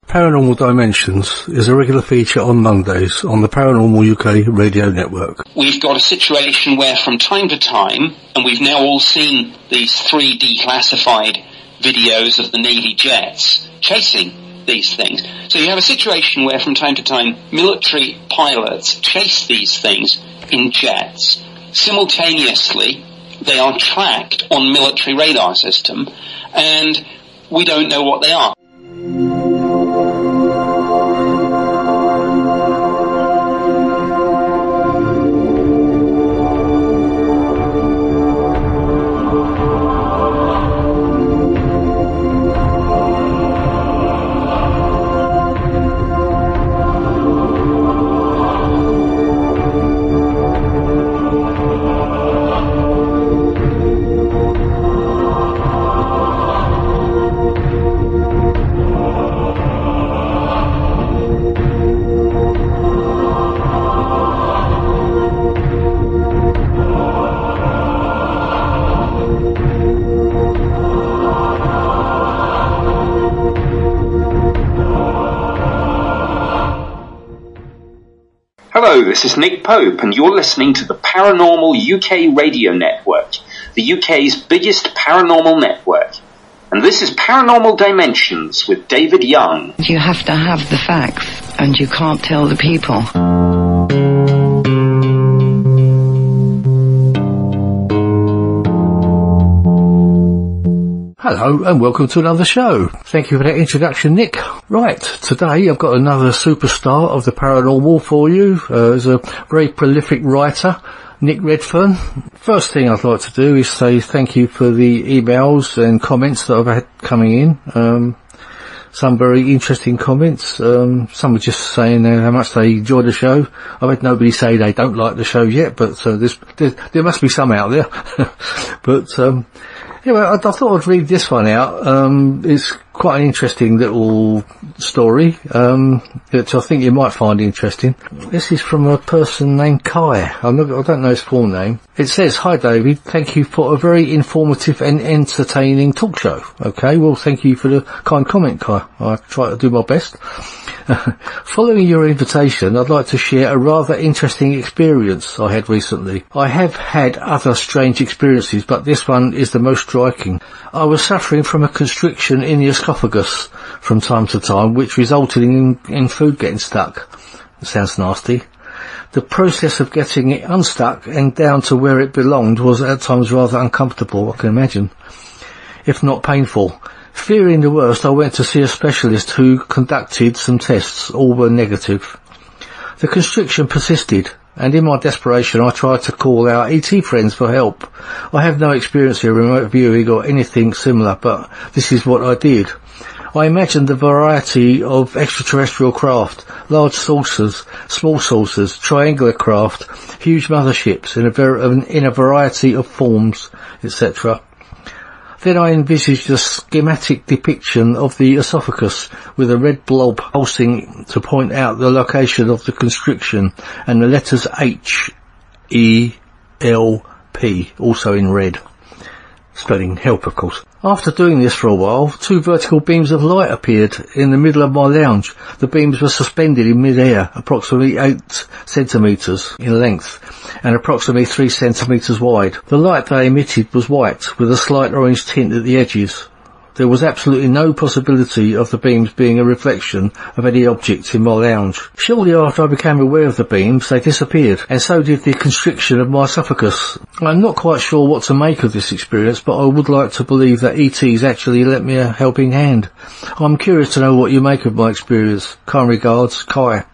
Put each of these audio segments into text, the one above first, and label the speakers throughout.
Speaker 1: Paranormal Dimensions is a regular feature on Mondays on the Paranormal UK radio network.
Speaker 2: We've got a situation where from time to time, and we've now all seen these 3D classified videos of the Navy jets chasing these things. So you have a situation where from time to time military pilots chase these things in jets. Simultaneously, they are tracked on military radar system, and we don't know what they are.
Speaker 3: Hello, this is Nick Pope, and you're listening to the Paranormal UK radio network, the UK's biggest paranormal network. And this is Paranormal Dimensions with David Young.
Speaker 4: You have to have the facts, and you can't tell the people.
Speaker 1: Hello and welcome to another show. Thank you for that introduction, Nick. Right, today I've got another superstar of the paranormal for you. He's a very prolific writer, Nick Redfern. First thing I'd like to do is say thank you for the emails and comments that I've had coming in. Some very interesting comments. Some were just saying how much they enjoy the show. I've had nobody say they don't like the show yet, but there must be some out there. But anyway, I thought I'd read this one out. It's quite an interesting little story, which I think you might find interesting. This is from a person named Kai. I don't know his full name. It says, "Hi David, thank you for a very informative and entertaining talk show." Okay, well thank you for the kind comment, Kai. I try to do my best. Following your invitation, I'd like to share a rather interesting experience I had recently. I have had other strange experiences, but this one is the most striking. I was suffering from a constriction in the esophagus from time to time, which resulted in food getting stuck. It sounds nasty. The process of getting it unstuck and down to where it belonged was at times rather uncomfortable, I can imagine, if not painful. Fearing the worst, I went to see a specialist who conducted some tests. All were negative. The constriction persisted, and in my desperation I tried to call our ET friends for help. I have no experience in remote viewing or anything similar, but this is what I did. I imagined a variety of extraterrestrial craft, large saucers, small saucers, triangular craft, huge motherships in a variety of forms, etc. Then I envisaged a schematic depiction of the esophagus with a red blob pulsing to point out the location of the constriction and the letters H, E, L, P, also in red. Spelling help, of course. After doing this for a while, 2 vertical beams of light appeared in the middle of my lounge. The beams were suspended in mid-air, approximately 8 centimetres in length and approximately 3 centimetres wide. The light they emitted was white, with a slight orange tint at the edges. There was absolutely no possibility of the beams being a reflection of any object in my lounge. Shortly after I became aware of the beams, they disappeared, and so did the constriction of my esophagus. I'm not quite sure what to make of this experience, but I would like to believe that ET's actually lent me a helping hand. I'm curious to know what you make of my experience. Kind regards, Kai.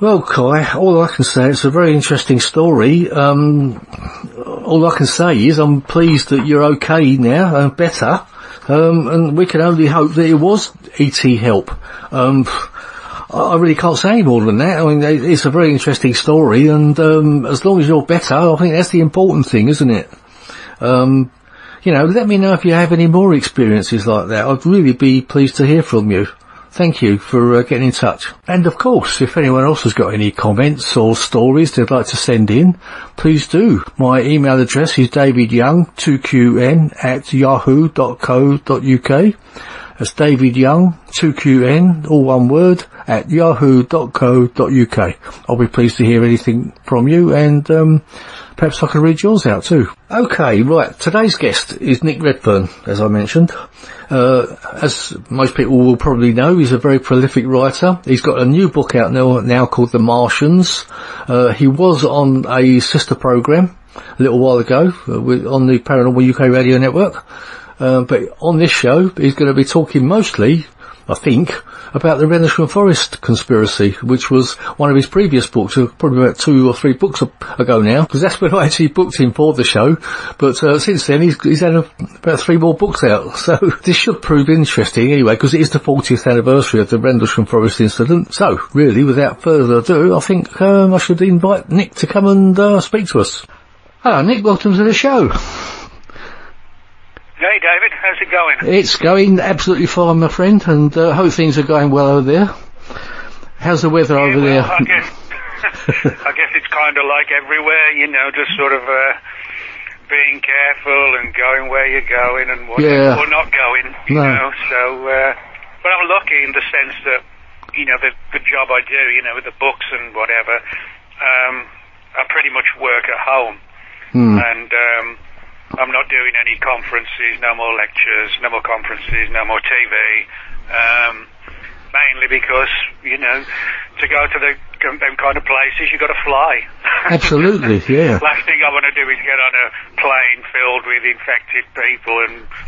Speaker 1: Well, Kai, all I can say, it's a very interesting story. All I can say is I'm pleased that you're okay now and better. And we can only hope that it was ET help. I really can't say any more than that. I mean, it's a very interesting story, and as long as you're better, I think that's the important thing, isn't it? Let me know if you have any more experiences like that. I'd really be pleased to hear from you. Thank you for getting in touch. And of course, if anyone else has got any comments or stories they'd like to send in, please do. My email address is davidyoung2qn@yahoo.co.uk. That's David Young, 2QN, all one word, at yahoo.co.uk. I'll be pleased to hear anything from you, and perhaps I can read yours out too. Okay, right, today's guest is Nick Redfern, as I mentioned. As most people will probably know, he's a very prolific writer. He's got a new book out now called The Martians. He was on a sister program a little while ago on the Paranormal UK Radio Network. But on this show, he's going to be talking mostly, I think, about the Redfern Forest conspiracy, which was one of his previous books, probably about 2 or 3 books ago now, because that's when I actually booked him for the show. But since then, he's had about 3 more books out. So this should prove interesting anyway, because it is the 40th anniversary of the Redfern Forest incident. So, really, without further ado, I think I should invite Nick to come and speak to us. Hello, Nick. Welcome to the show.
Speaker 5: Hey David, how's it going?
Speaker 1: It's going absolutely fine, my friend, and hope things are going well over there. How's the weather over there?
Speaker 5: I guess it's kind of like everywhere, you know, just sort of being careful and going where you're going and what or not going, you know. So, but I'm lucky in the sense that, you know, the job I do, you know, with the books and whatever, I pretty much work at home, and I'm not doing any conferences, no more lectures, no more conferences, no more TV, mainly because, you know, to go to them kind of places, you've got to fly.
Speaker 1: Absolutely, yeah.
Speaker 5: Last thing I want to do is get on a plane filled with infected people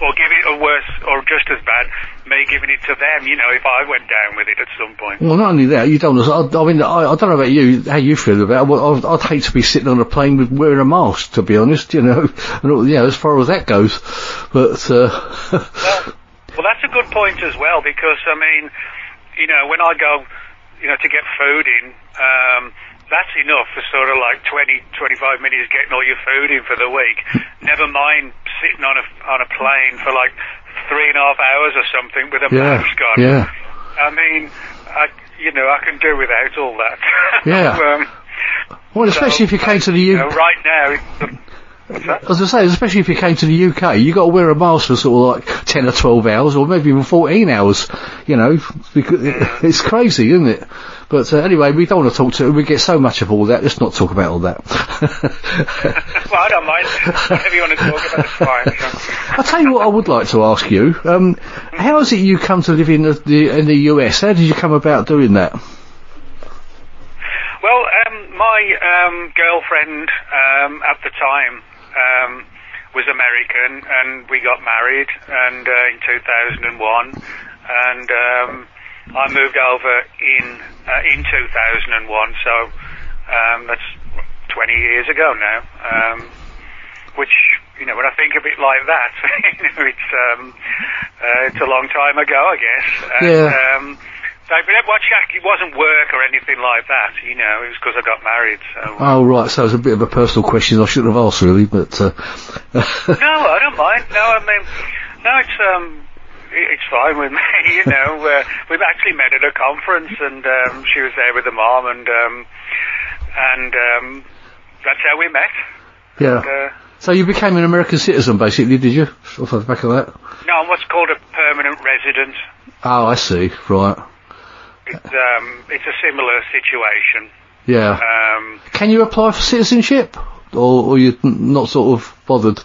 Speaker 5: or give it a worse, or just as bad, me giving it to them, you know, if I went down with it at some point.
Speaker 1: Well, not only that, you don't, I mean, I don't know about you, how you feel about it. I'd hate to be sitting on a plane with wearing a mask, to be honest, you know, and, you know, as far as that goes. But,
Speaker 5: well, that's a good point as well, because, I mean, you know, when I go, you know, to get food in, that's enough for sort of like 20-25 minutes getting all your food in for the week. Never mind sitting on a plane for like 3.5 hours or something with a mask on.
Speaker 1: Yeah.
Speaker 5: I mean, I can do without all that.
Speaker 1: Yeah. Well, especially if you came to the UK.
Speaker 5: You know, right now, what's that?
Speaker 1: As I say, especially if you came to the UK, you got to wear a mask for sort of like 10 or 12 hours, or maybe even 14 hours. You know, because it's crazy, isn't it? But anyway, we don't want to talk to. We get so much of all that. Let's not talk about all that.
Speaker 5: Well, I don't mind. Whatever you want to talk about, it's fine.
Speaker 1: I'll tell you what I would like to ask you. How is it you come to live in the US? How did you come about doing that?
Speaker 5: Well, my girlfriend at the time was American, and we got married and in 2001, and I moved over in 2001, so that's 20 years ago now, which, you know, when I think of it like that, you know, it's a long time ago, I guess. And,
Speaker 1: yeah.
Speaker 5: So, but it wasn't work or anything like that, you know, it was because I got married, so...
Speaker 1: Oh, right, so it's a bit of a personal question I shouldn't have asked, really, but...
Speaker 5: No, I don't mind. No, I mean, no, it's fine with me, you know. We've actually met at a conference, and she was there with the mom, and that's how we met.
Speaker 1: Yeah. And, so you became an American citizen, basically, did you? Off the back of that?
Speaker 5: No, I'm what's called a permanent resident.
Speaker 1: Oh, I see. Right.
Speaker 5: It's a similar situation.
Speaker 1: Yeah. Can you apply for citizenship, or you're not sort of bothered?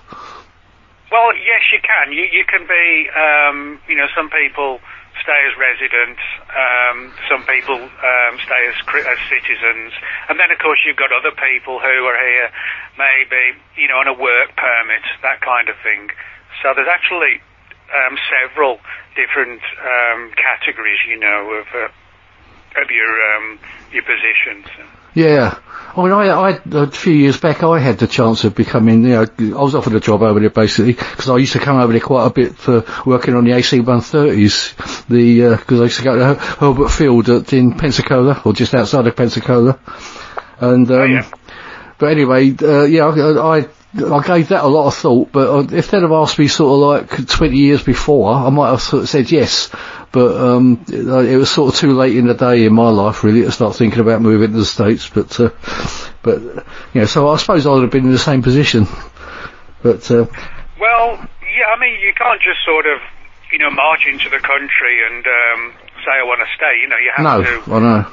Speaker 5: Well, yes, you can. You can be, you know, some people stay as residents, some people stay as citizens, and then, of course, you've got other people who are here maybe, you know, on a work permit, that kind of thing. So there's actually several different categories, you know, of your positions.
Speaker 1: Yeah. I mean, I a few years back, I had the chance of becoming, you know, I was offered a job over there basically, because I used to come over there quite a bit for working on the AC-130s, because I used to go to Herbert Field in Pensacola, or just outside of Pensacola. And, but anyway, I gave that a lot of thought, but if they'd have asked me sort of like 20 years before, I might have sort of said yes. But it was sort of too late in the day in my life, really, to start thinking about moving to the States. But you know, so I suppose I would have been in the same position. But
Speaker 5: well, yeah, I mean, you can't just sort of, march into the country and say I want to stay. You have to.
Speaker 1: I know.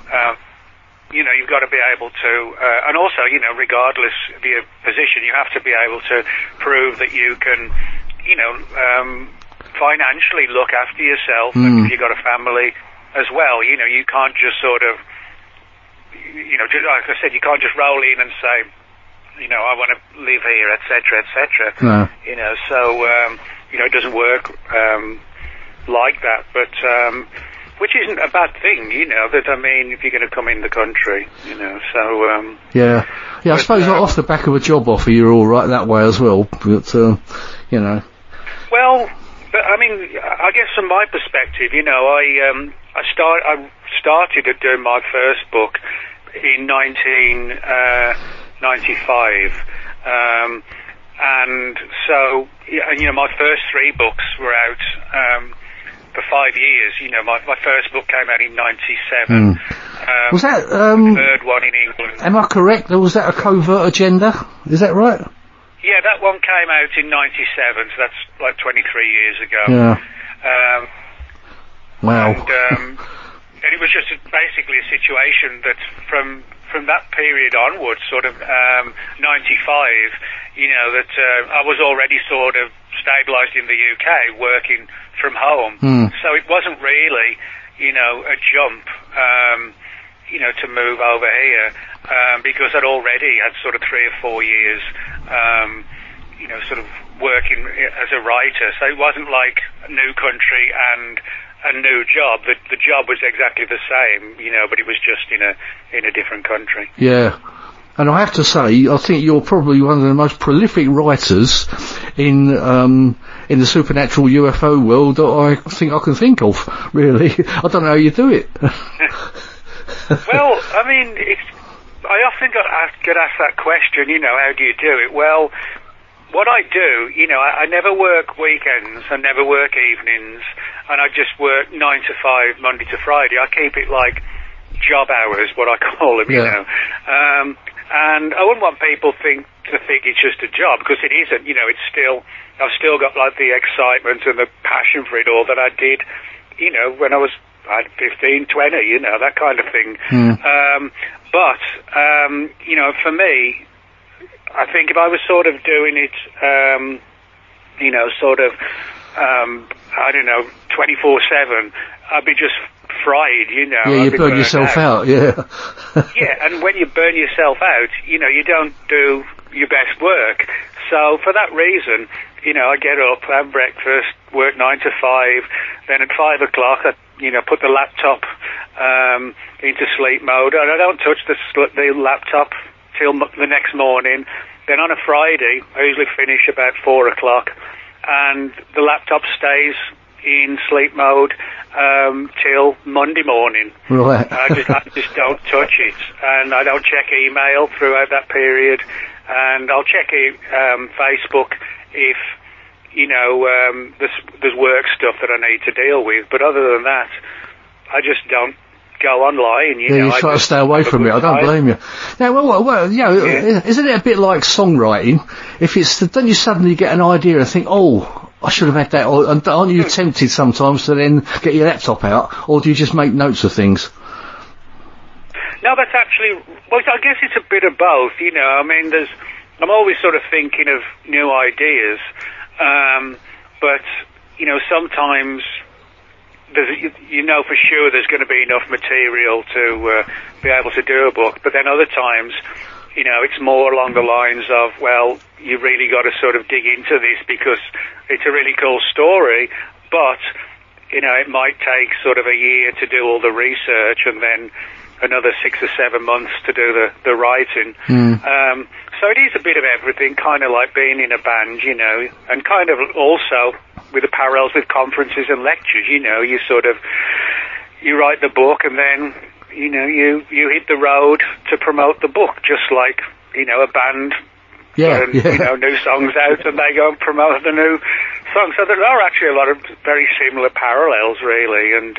Speaker 5: You've got to be able to, and also, regardless of your position, you have to be able to prove that you can, financially look after yourself, and if you've got a family as well. You can't just sort of, like I said, you can't just roll in and say, I want to live here, etc., etc.
Speaker 1: No.
Speaker 5: So it doesn't work like that, but which isn't a bad thing, if you're going to come in the country, so
Speaker 1: yeah, I suppose off the back of a job offer, you're all right that way as well, but
Speaker 5: Well, but I guess from my perspective, I started at doing my first book in 1995, and so my first 3 books were out for 5 years. My first book came out in 97.
Speaker 1: Was that
Speaker 5: the third one in England?
Speaker 1: Am I correct? Or was that a covert agenda? Is that right?
Speaker 5: Yeah, that one came out in 97, so that's like 23 years ago.
Speaker 1: Yeah. Wow.
Speaker 5: And it was just basically a situation that from that period onwards, sort of 95, that I was already sort of stabilised in the UK, working from home. So it wasn't really, a jump, to move over here, because I'd already had sort of 3 or 4 years, sort of working as a writer. So it wasn't like a new country and a new job. The job was exactly the same, but it was just in a different country.
Speaker 1: Yeah. And I have to say, I think you're probably one of the most prolific writers in the supernatural UFO world that I think I can think of, really. I don't know how you do it.
Speaker 5: Well, I often get asked that question, how do you do it? Well, what I do, I never work weekends, I never work evenings, and I just work 9 to 5, Monday to Friday. I keep it like job hours, what I call them, and I wouldn't want people to think it's just a job, because it isn't. I've still got like the excitement and the passion for it all that I did, when I was 15, 20, that kind of thing. But for me, I think if I was sort of doing it, I don't know, 24/7, I'd be just fried,
Speaker 1: Yeah, you burn yourself out, yeah.
Speaker 5: Yeah, and when you burn yourself out, you don't do your best work. So for that reason, I get up, have breakfast, work 9 to 5, then at 5 o'clock, I, put the laptop into sleep mode, and I don't touch the laptop till the next morning. Then on a Friday, I usually finish about 4 o'clock, and the laptop stays in sleep mode till Monday morning.
Speaker 1: Right.
Speaker 5: I just don't touch it, and I don't check email throughout that period, and I'll check Facebook if there's work stuff that I need to deal with. But other than that, I just don't go online.
Speaker 1: You try to stay away from it. I don't blame you. Now, isn't it a bit like songwriting? Then you suddenly get an idea and think, oh, I should have had that. Aren't you tempted sometimes to then get your laptop out, or do you just make notes of things?
Speaker 5: No, that's actually, well, I guess it's a bit of both, I'm always sort of thinking of new ideas, but, sometimes for sure there's going to be enough material to be able to do a book, but then other times, it's more along the lines of, well, you really got to sort of dig into this because it's a really cool story, but, it might take sort of a year to do all the research and then another 6 or 7 months to do the writing. So it is a bit of everything, kind of like being in a band, and kind of also with the parallels with conferences and lectures, you write the book and then, you hit the road to promote the book, just like, a band new songs out and they go and promote the new songs. So there are actually a lot of very similar parallels, really, and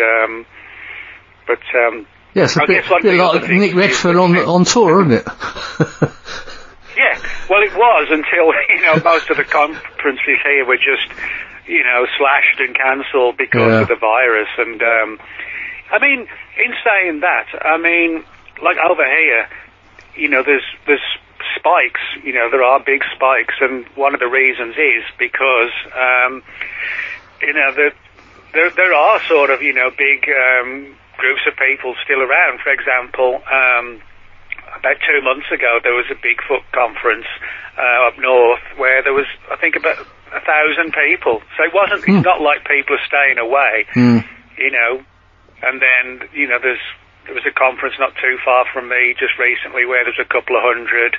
Speaker 1: yes, a bit like Nick Redfern on tour, isn't it?
Speaker 5: Yeah, well, it was until, most of the conferences here were just, slashed and cancelled because of the virus. And, I mean, in saying that, I mean, like over here, there's spikes, there are big spikes, and one of the reasons is because, there are sort of, big, groups of people still around. For example, about 2 months ago, there was a Bigfoot conference up north where there was, I think, about 1,000 people. So it wasn't. It's not like people are staying away, And then there was a conference not too far from me just recently where there's a couple of hundred,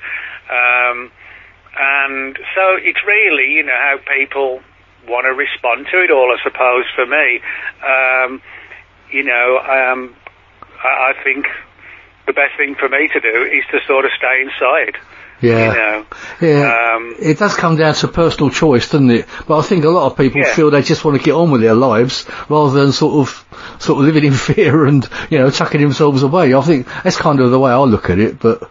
Speaker 5: and so it's really how people want to respond to it all. I suppose for me, I think the best thing for me to do is to sort of stay inside.
Speaker 1: Yeah. It does come down to personal choice, doesn't it? But I think a lot of people feel they just want to get on with their lives rather than sort of living in fear and, tucking themselves away. I think that's kind of the way I look at it, but,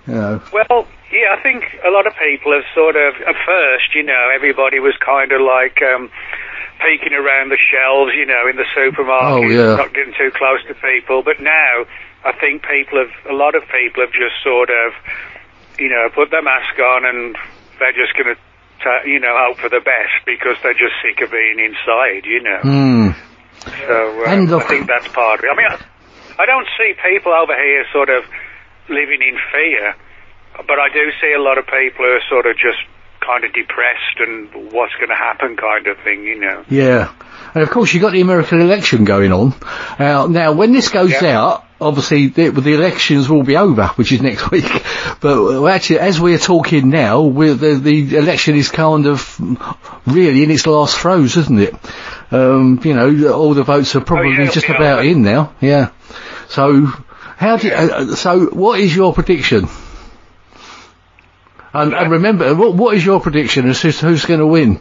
Speaker 5: Well, yeah, I think a lot of people have sort of, at first, everybody was kind of like, peeking around the shelves, in the supermarket, not getting too close to people. But now, I think a lot of people have just sort of, put their mask on and they're just going to, hope for the best because they're just sick of being inside, So, I think that's part of it. I mean, I don't see people over here sort of living in fear, but I do see a lot of people who are sort of just kind of depressed and what's going to happen kind of thing,
Speaker 1: Yeah. And of course you've got the American election going on. Now when this goes out, obviously the elections will be over, which is next week. But actually, as we're talking now, the election is kind of really in its last throes, isn't it? All the votes are probably just about in now. Yeah. So so what is your prediction? And remember, what is your prediction as to who's going to win?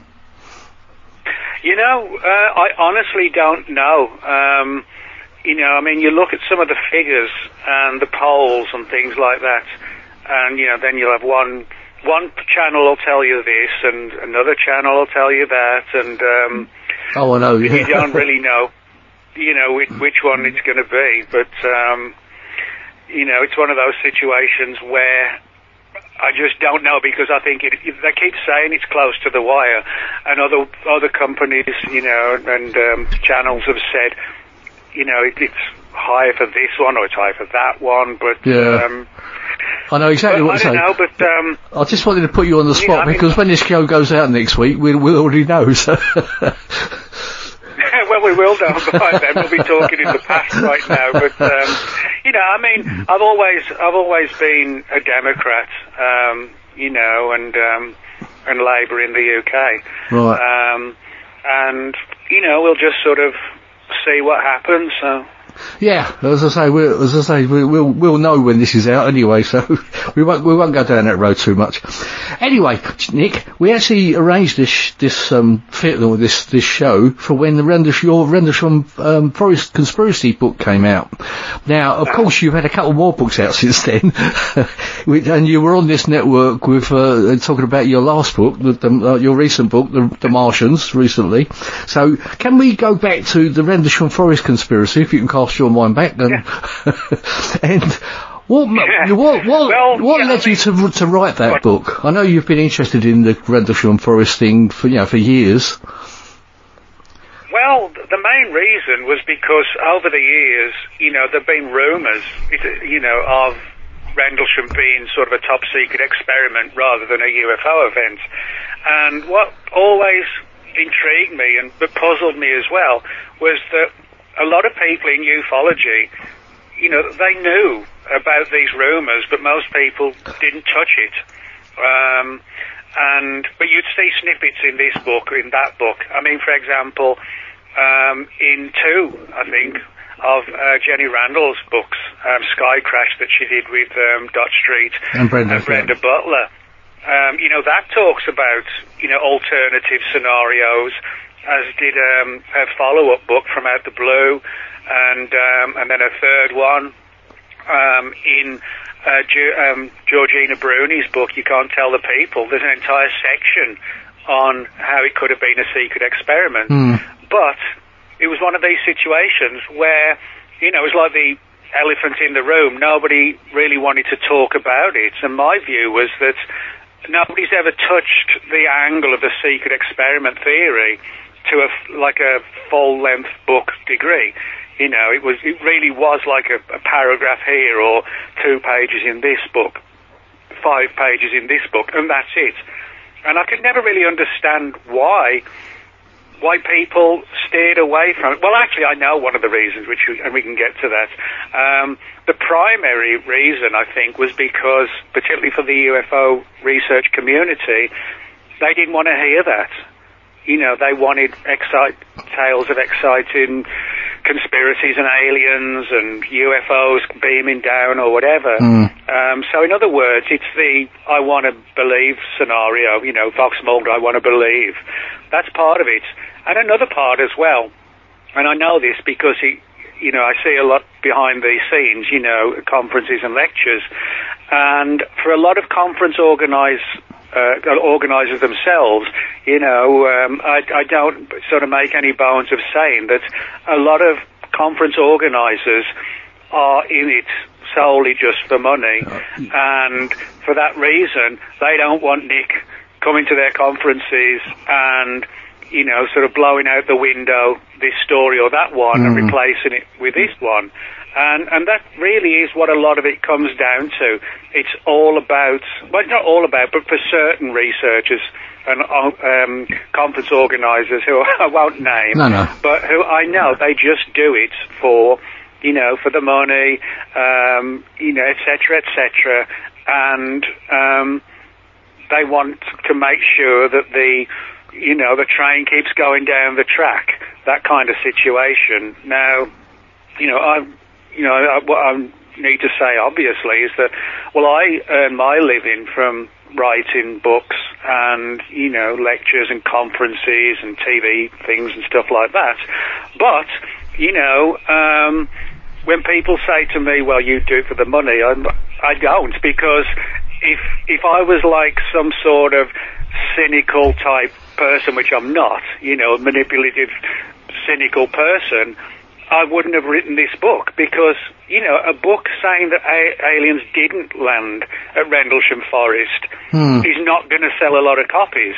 Speaker 5: I honestly don't know. I mean, you look at some of the figures and the polls and things like that, and, then you'll have one channel will tell you this, and another channel will tell you that, and,
Speaker 1: I know, yeah.
Speaker 5: You don't really know, which one it's going to be, but, it's one of those situations where I just don't know, because I think they keep saying it's close to the wire, and other companies, and channels have said, it's higher for this one or it's higher for that one, but
Speaker 1: I know exactly what you're saying.
Speaker 5: I don't know, but
Speaker 1: I just wanted to put you on the spot because when this show goes out next week, we'll already know. So.
Speaker 5: Well, we will know by then. We'll be talking in the past right now, but I mean, I've always been a Democrat, and Labour in the UK,
Speaker 1: right?
Speaker 5: And we'll just sort of see what happens. So.
Speaker 1: Yeah, as I say, we'll know when this is out anyway, so we won't go down that road too much. Anyway, Nick, we actually arranged this show for when your Rendlesham Forest Conspiracy book came out. Now, of course, you've had a couple more books out since then, and you were on this network with talking about your last book, your recent book, The Martians, recently. So, can we go back to the Rendlesham Forest Conspiracy, if you can cast your mind back, and and what led you to write that book? I know you've been interested in the Rendlesham Forest thing for years.
Speaker 5: Well, the main reason was because over the years, there've been rumours, of Rendlesham being sort of a top secret experiment rather than a UFO event, and what always intrigued me and puzzled me as well was that a lot of people in ufology, they knew about these rumours, but most people didn't touch it. But you'd see snippets in that book. I mean, for example, in 2, I think, of Jenny Randall's books, Sky Crash, that she did with Dot Street and Brenda Butler. That talks about, alternative scenarios, as did a follow-up book from Out the Blue, and then a third one in Georgina Bruni's book, You Can't Tell the People. There's an entire section on how it could have been a secret experiment. But it was one of these situations where, it was like the elephant in the room. Nobody really wanted to talk about it. And my view was that nobody's ever touched the angle of the secret experiment theory to a full-length book degree. It really was like a paragraph here or 2 pages in this book, 5 pages in this book, and that's it. And I could never really understand why people steered away from it. Well, actually, I know one of the reasons, and we can get to that. The primary reason, I think, was because, particularly for the UFO research community, they didn't want to hear that. They wanted tales of exciting conspiracies and aliens and UFOs beaming down or whatever. So in other words, it's the I want to believe scenario, Vox Mulder, I want to believe. That's part of it. And another part as well, and I know this because I see a lot behind the scenes, conferences and lectures, and for a lot of conference organisers themselves, I don't sort of make any bones of saying that a lot of conference organisers are in it solely just for money, and for that reason they don't want Nick coming to their conferences and sort of blowing out the window this story or that one and replacing it with this one. And that really is what a lot of it comes down to. It's all about, well, not all about, but for certain researchers and conference organisers who I won't name, but who I know, they just do it for, for the money, et cetera, and they want to make sure that the train keeps going down the track, that kind of situation. Now, what I need to say, obviously, is that, well, I earn my living from writing books and, lectures and conferences and TV things and stuff like that. But, when people say to me, well, you do it for the money, I don't, because if I was like some sort of cynical type person, which I'm not, manipulative, cynical person, I wouldn't have written this book, because, a book saying that aliens didn't land at Rendlesham Forest is not going to sell a lot of copies.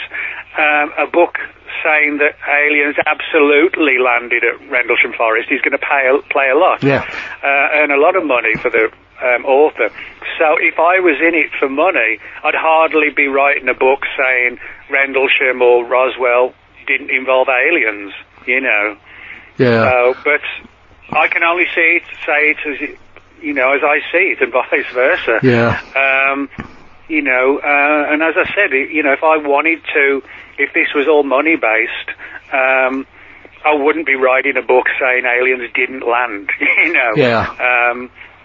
Speaker 5: A book saying that aliens absolutely landed at Rendlesham Forest is going to play a lot, earn a lot of money for the author. So if I was in it for money, I'd hardly be writing a book saying Rendlesham or Roswell didn't involve aliens, but I can only say it as, as I see it, and vice versa. And as I said, if I wanted to, if this was all money based, I wouldn't be writing a book saying aliens didn't land,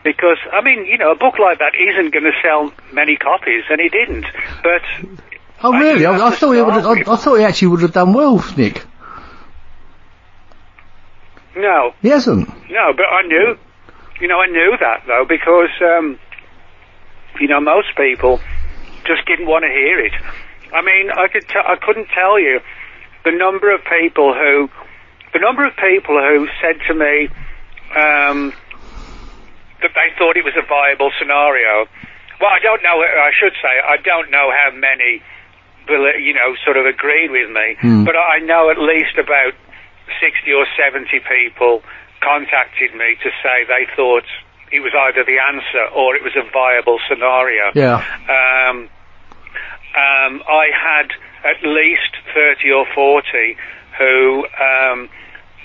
Speaker 5: because, I mean, a book like that isn't going to sell many copies, and it didn't. But
Speaker 1: oh, really? I thought he actually would have done well, Nick.
Speaker 5: No.
Speaker 1: He hasn't?
Speaker 5: No, but I knew that, though, because, most people just didn't want to hear it. I mean, I couldn't tell you the number of people who said to me, that they thought it was a viable scenario. Well, I don't know, I should say, I don't know how many, sort of agreed with me, but I know at least about 60 or 70 people contacted me to say they thought it was either the answer or it was a viable scenario. I had at least 30 or 40 who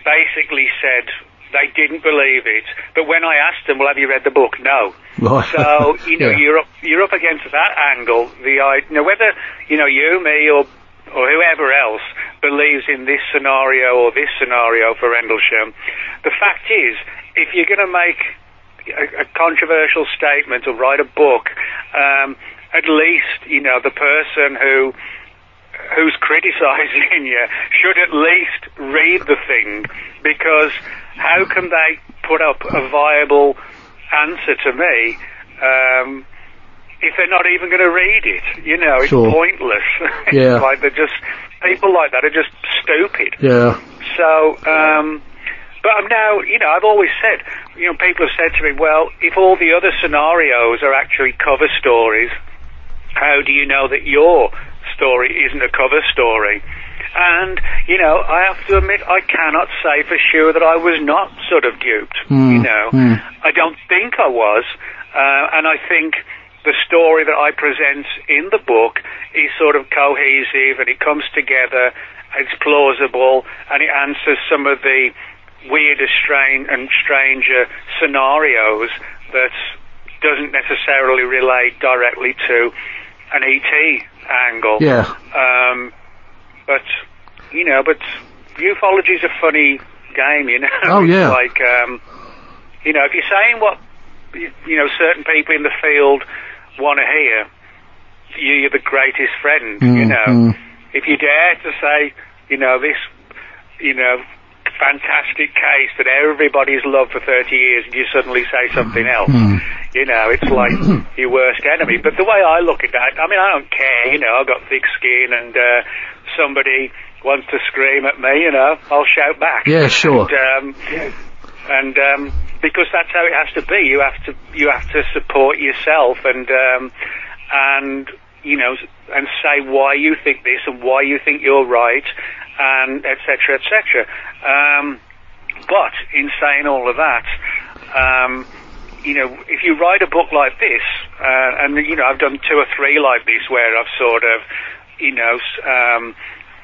Speaker 5: basically said they didn't believe it, but when I asked them, well, have you read the book? No. Right. So, you're up against that angle. Whether, you, me, or whoever else believes in this scenario or this scenario for Rendlesham, the fact is, if you're going to make a controversial statement or write a book, at least, the person who's criticising you should at least read the thing, because how can they put up a viable answer to me if they're not even going to read it? You know, it's
Speaker 1: Sure.
Speaker 5: pointless.
Speaker 1: Yeah.
Speaker 5: It's like they're just, people like that are just stupid.
Speaker 1: Yeah.
Speaker 5: So, but I'm now, you know, I've always said, you know, people have said to me, well, if all the other scenarios are actually cover stories, how do you know that your story isn't a cover story? And, you know, I have to admit, I cannot say for sure that I was not sort of duped, you know. I don't think I was, and I think the story that I present in the book is sort of cohesive, and it comes together, it's plausible, and it answers some of the weirder, stranger scenarios that doesn't necessarily relate directly to an ET angle.
Speaker 1: Yeah.
Speaker 5: But, you know, ufology's a funny game, you know.
Speaker 1: Oh, yeah.
Speaker 5: It's like, you know, if you're saying what, you know, certain people in the field want to hear, you're the greatest friend, you know. If you dare to say, you know, this, you know, fantastic case that everybody's loved for 30 years, and you suddenly say something else, you know, it's like your worst enemy. But the way I look at that, I mean, I don't care, you know, I've got thick skin, and somebody wants to scream at me, you know, I'll shout back.
Speaker 1: Yeah, sure.
Speaker 5: And because that's how it has to be. You have to support yourself, and you know, and say why you think this and why you think you're right, and etc. etc. But in saying all of that, you know, if you write a book like this, and you know, I've done 2 or 3 like this where I've sort of, you know,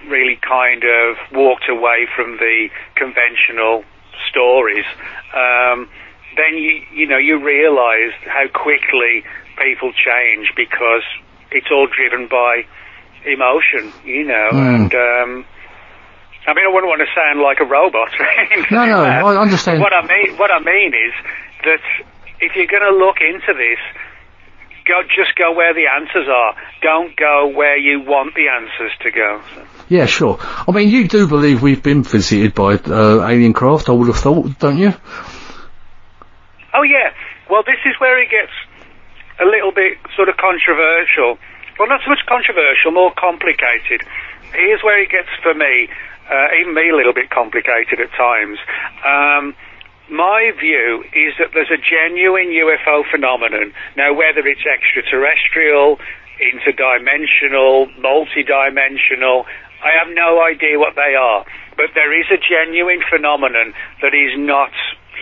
Speaker 5: really kind of walked away from the conventional stories, then you know, you realise how quickly people change, because it's all driven by emotion, you know. And I mean, I wouldn't want to sound like a robot.
Speaker 1: No, I understand.
Speaker 5: What I mean is that if you're going to look into this, just go where the answers are. Don't go where you want the answers to go. So.
Speaker 1: Yeah, sure. I mean, you do believe we've been visited by alien craft, I would have thought, don't you?
Speaker 5: Oh, yeah. Well, this is where it gets a little bit sort of controversial. Well, not so much controversial, more complicated. Here's where it gets, for me, even me, a little bit complicated at times. My view is that there's a genuine UFO phenomenon. Now, whether it's extraterrestrial, interdimensional, multidimensional, I have no idea what they are. But there is a genuine phenomenon that is not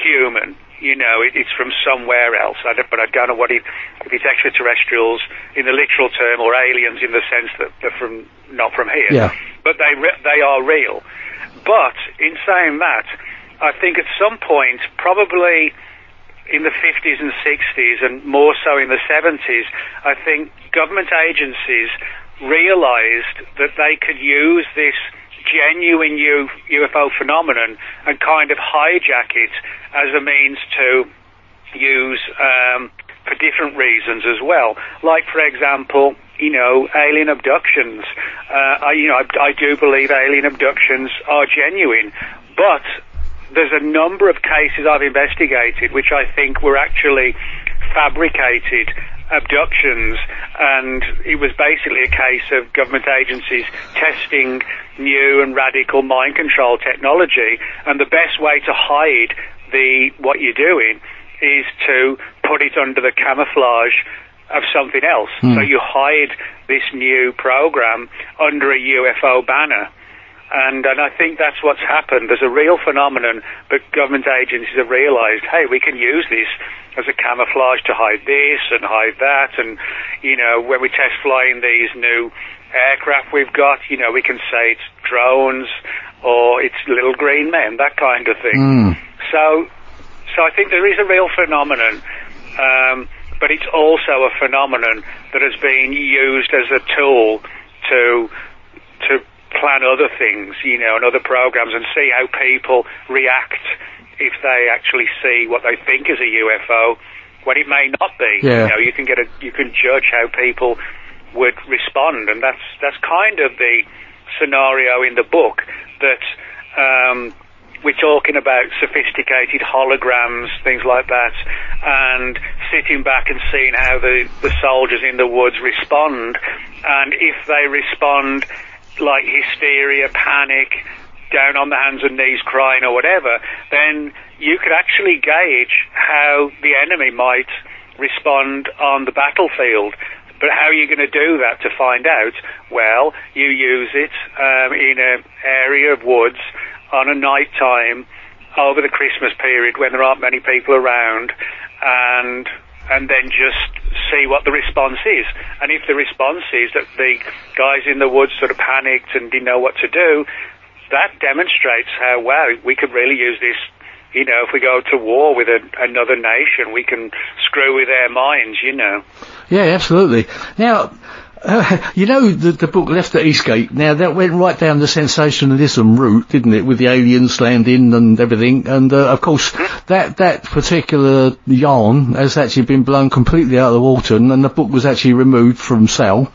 Speaker 5: human. You know, it's from somewhere else. But I don't know if it's extraterrestrials in the literal term, or aliens in the sense that they're not from here.
Speaker 1: Yeah.
Speaker 5: But they are real. But in saying that, I think at some point, probably in the 50s and 60s, and more so in the 70s, I think government agencies realized that they could use this genuine UFO phenomenon and kind of hijack it as a means to use for different reasons as well. Like, for example, you know, alien abductions. I do believe alien abductions are genuine, but there's a number of cases I've investigated which I think were actually fabricated abductions, and it was basically a case of government agencies testing new and radical mind control technology, and the best way to hide what you're doing is to put it under the camouflage of something else. So you hide this new program under a UFO banner. And I think that's what's happened. There's a real phenomenon, but government agencies have realised, hey, we can use this as a camouflage to hide this and hide that. And, you know, when we test flying these new aircraft we've got, you know, we can say it's drones or it's little green men, that kind of thing. So I think there is a real phenomenon, but it's also a phenomenon that has been used as a tool to plan other things, you know, and other programs, and see how people react if they actually see what they think is a UFO when it may not be.
Speaker 1: Yeah.
Speaker 5: You know, you can judge how people would respond, and that's kind of the scenario in the book, that we're talking about sophisticated holograms, things like that, and sitting back and seeing how the soldiers in the woods respond, and if they respond like hysteria, panic, down on the hands and knees crying or whatever, then you could actually gauge how the enemy might respond on the battlefield. But how are you going to do that to find out? Well, you use it in an area of woods on a night time over the Christmas period when there aren't many people around, and then just see what the response is. And if the response is that the guys in the woods sort of panicked and didn't know what to do, that demonstrates how, wow, we could really use this. You know, if we go to war with another nation, we can screw with their minds, you know.
Speaker 1: Yeah, absolutely. Now, you know, the book Left at Eastgate, now that went right down the sensationalism route, didn't it, with the aliens landing and everything, and of course that particular yarn has actually been blown completely out of the water, and the book was actually removed from sale.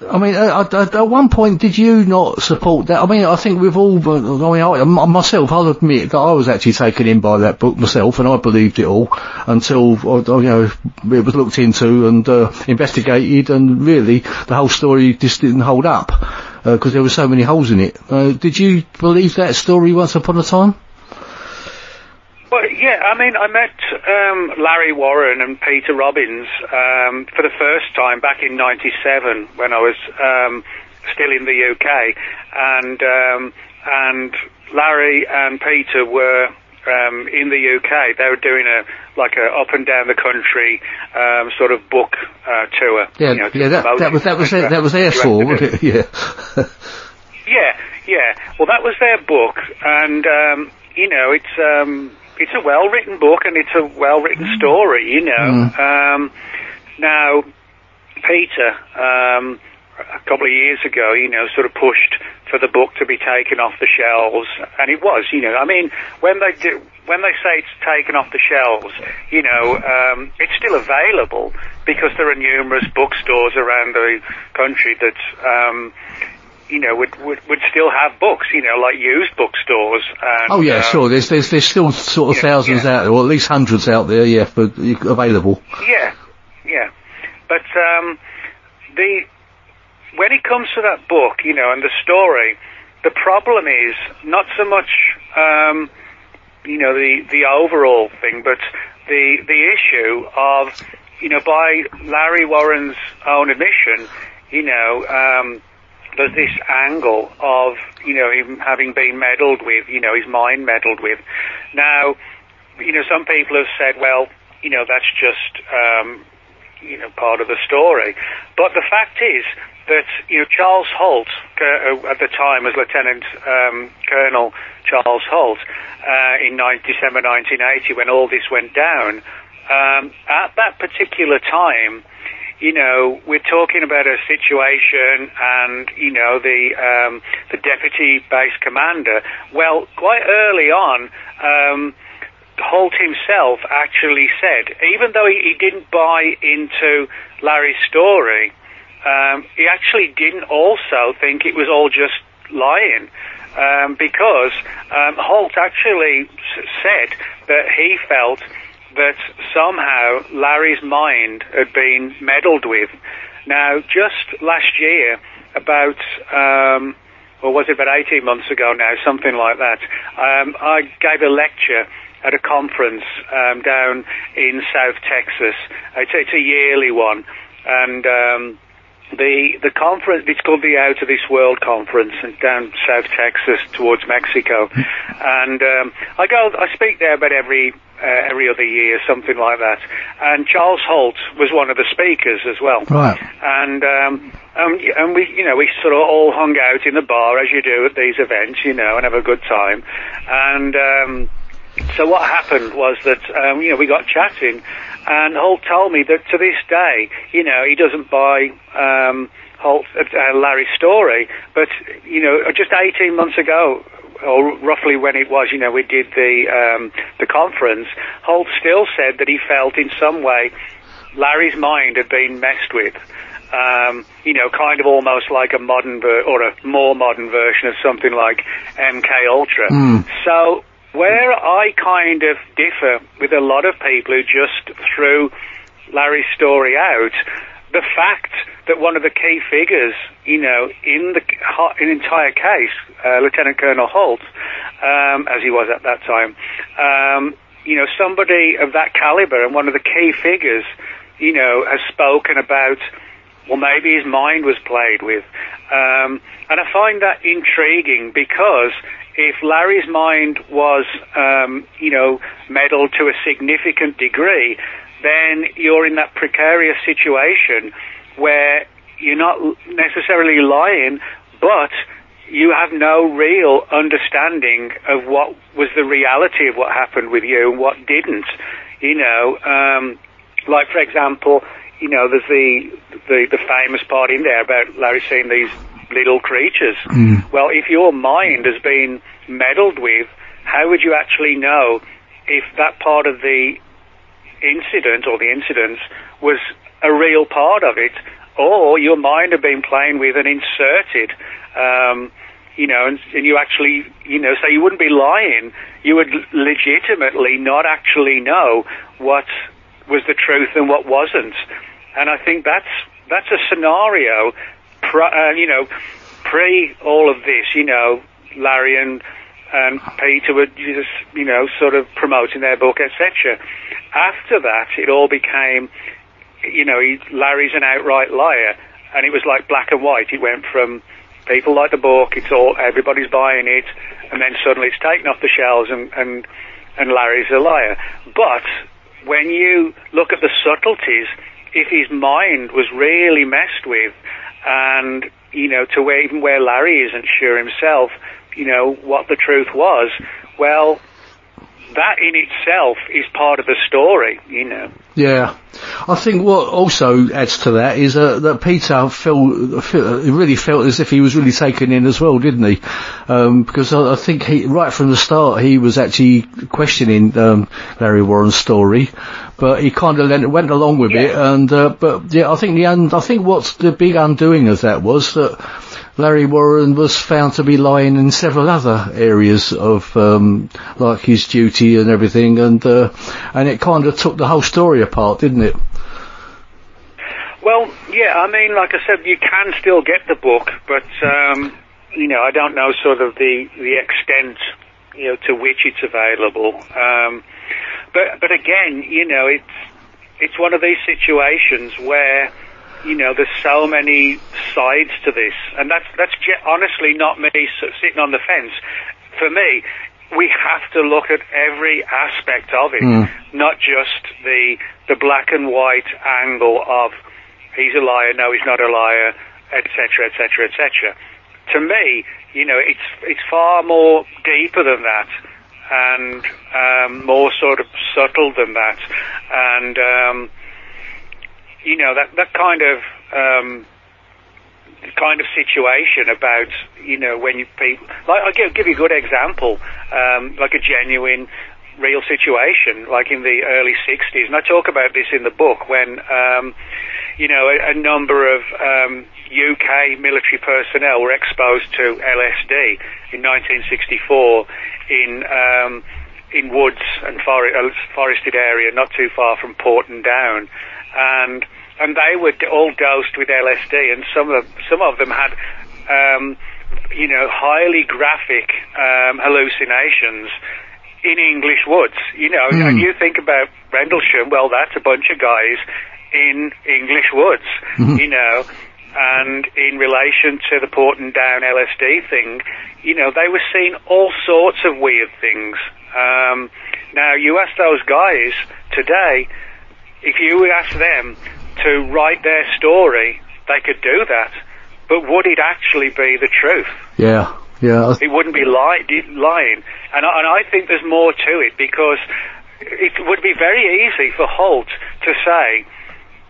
Speaker 1: I mean, at one point, did you not support that? I mean, I think we've all, myself, I'll admit that I was actually taken in by that book myself, and I believed it all until, it was looked into and investigated, and really, the whole story just didn't hold up, because there were so many holes in it. Did you believe that story once upon a time?
Speaker 5: Well, yeah, I mean, I met Larry Warren and Peter Robbins for the first time back in '97 when I was still in the UK, and Larry and Peter were in the UK. They were doing a up and down the country sort of book tour.
Speaker 1: Yeah, you know, that was their for, wasn't it? Yeah.
Speaker 5: yeah. Well, that was their book, and you know, it's a well-written book, and it's a well-written story, you know. Now, Peter, a couple of years ago, you know, sort of pushed for the book to be taken off the shelves, and it was, you know, I mean, when they say it's taken off the shelves, you know, it's still available because there are numerous bookstores around the country that, you know, would still have books, you know, like used bookstores. And,
Speaker 1: oh yeah, sure. There's still sort of thousands out there, or at least hundreds out there, yeah, but available.
Speaker 5: Yeah. But when it comes to that book, you know, and the story, the problem is not so much, you know, the overall thing, but the issue of, you know, by Larry Warren's own admission, you know, there's this angle of, you know, him having been meddled with, you know, his mind meddled with. Now, you know, some people have said, well, you know, that's just, you know, part of the story. But the fact is that, you know, Charles Holt, at the time was Lieutenant Colonel Charles Holt, in December 1980, when all this went down, at that particular time, you know, we're talking about a situation, and, you know, the deputy base commander, well, quite early on, Holt himself actually said, even though he didn't buy into Larry's story, he actually didn't also think it was all just lying, because Holt actually said that he felt that somehow Larry's mind had been meddled with. Now, just last year, about, or was it about 18 months ago now, something like that, I gave a lecture at a conference down in South Texas. It's a yearly one, and the conference, it's called the Out of This World Conference, and down South Texas towards Mexico. And I speak there about every other year, something like that. And Charles Holt was one of the speakers as well.
Speaker 1: Right.
Speaker 5: And we, you know, we sort of all hung out in the bar as you do at these events, you know, and have a good time. And so what happened was that, you know, we got chatting, and Holt told me that to this day, you know, he doesn't buy Larry's story, but, you know, just 18 months ago, or roughly when it was, you know, we did the conference, Holt still said that he felt in some way Larry's mind had been messed with. You know, kind of almost like a modern or a more modern version of something like MK Ultra. So where I kind of differ with a lot of people who just threw Larry's story out, the fact that one of the key figures, in the entire case, Lieutenant Colonel Holt, as he was at that time, somebody of that caliber and one of the key figures, has spoken about, well, maybe his mind was played with. And I find that intriguing because if Larry's mind was, meddled to a significant degree, then you're in that precarious situation where you're not necessarily lying, but you have no real understanding of what was the reality of what happened with you and what didn't. Like, for example, there's the famous part in there about Larry seeing these little creatures. Well, if your mind has been meddled with, how would you actually know if that part of the incident or the incidents was a real part of it, or your mind had been playing with and inserted, and you actually, so you wouldn't be lying, you would legitimately not actually know what was the truth and what wasn't. And I think that's a scenario, pre all of this, Larry and Peter were just, sort of promoting their book, etc. After that, it all became, Larry's an outright liar, and it was like black and white. It went from people like the book, everybody's buying it, and then suddenly it's taken off the shelves and Larry's a liar. But when you look at the subtleties, if his mind was really messed with, and, to where Larry isn't sure himself, what the truth was, well, that in itself is part of the story,
Speaker 1: Yeah. I think what also adds to that is that Peter really felt as if he was really taken in as well, didn't he? Because I think right from the start, he was actually questioning Larry Warren's story, but he kind of went along with it. And I think what's the big undoing of that was that Larry Warren was found to be lying in several other areas of like his duty and everything, and it kind of took the whole story apart, didn't it?
Speaker 5: Well, yeah, I mean, like I said, you can still get the book, but I don't know sort of the extent to which it's available. But again, it's one of these situations where there's so many sides to this, and that's honestly not me sitting on the fence. For me, we have to look at every aspect of it, not just the black and white angle of he's a liar, no, he's not a liar, etc., etc., etc. To me, it's far more deeper than that, and more sort of subtle than that, and that kind of situation about, when people, like, I'll give you a good example, like a genuine, real situation, like in the early 60s, and I talk about this in the book, when, a number of UK military personnel were exposed to LSD in 1964 in woods and forested area not too far from Porton Down, and they were all dosed with LSD, and some of them had, highly graphic hallucinations in English woods. And you think about Rendlesham, well, that's a bunch of guys in English woods, and in relation to the Porton Down LSD thing, they were seeing all sorts of weird things. Now, you ask those guys today, if you ask them to write their story, they could do that, but would it actually be the truth?
Speaker 1: Yeah.
Speaker 5: It wouldn't be lying, and I think there's more to it, because it would be very easy for Holt to say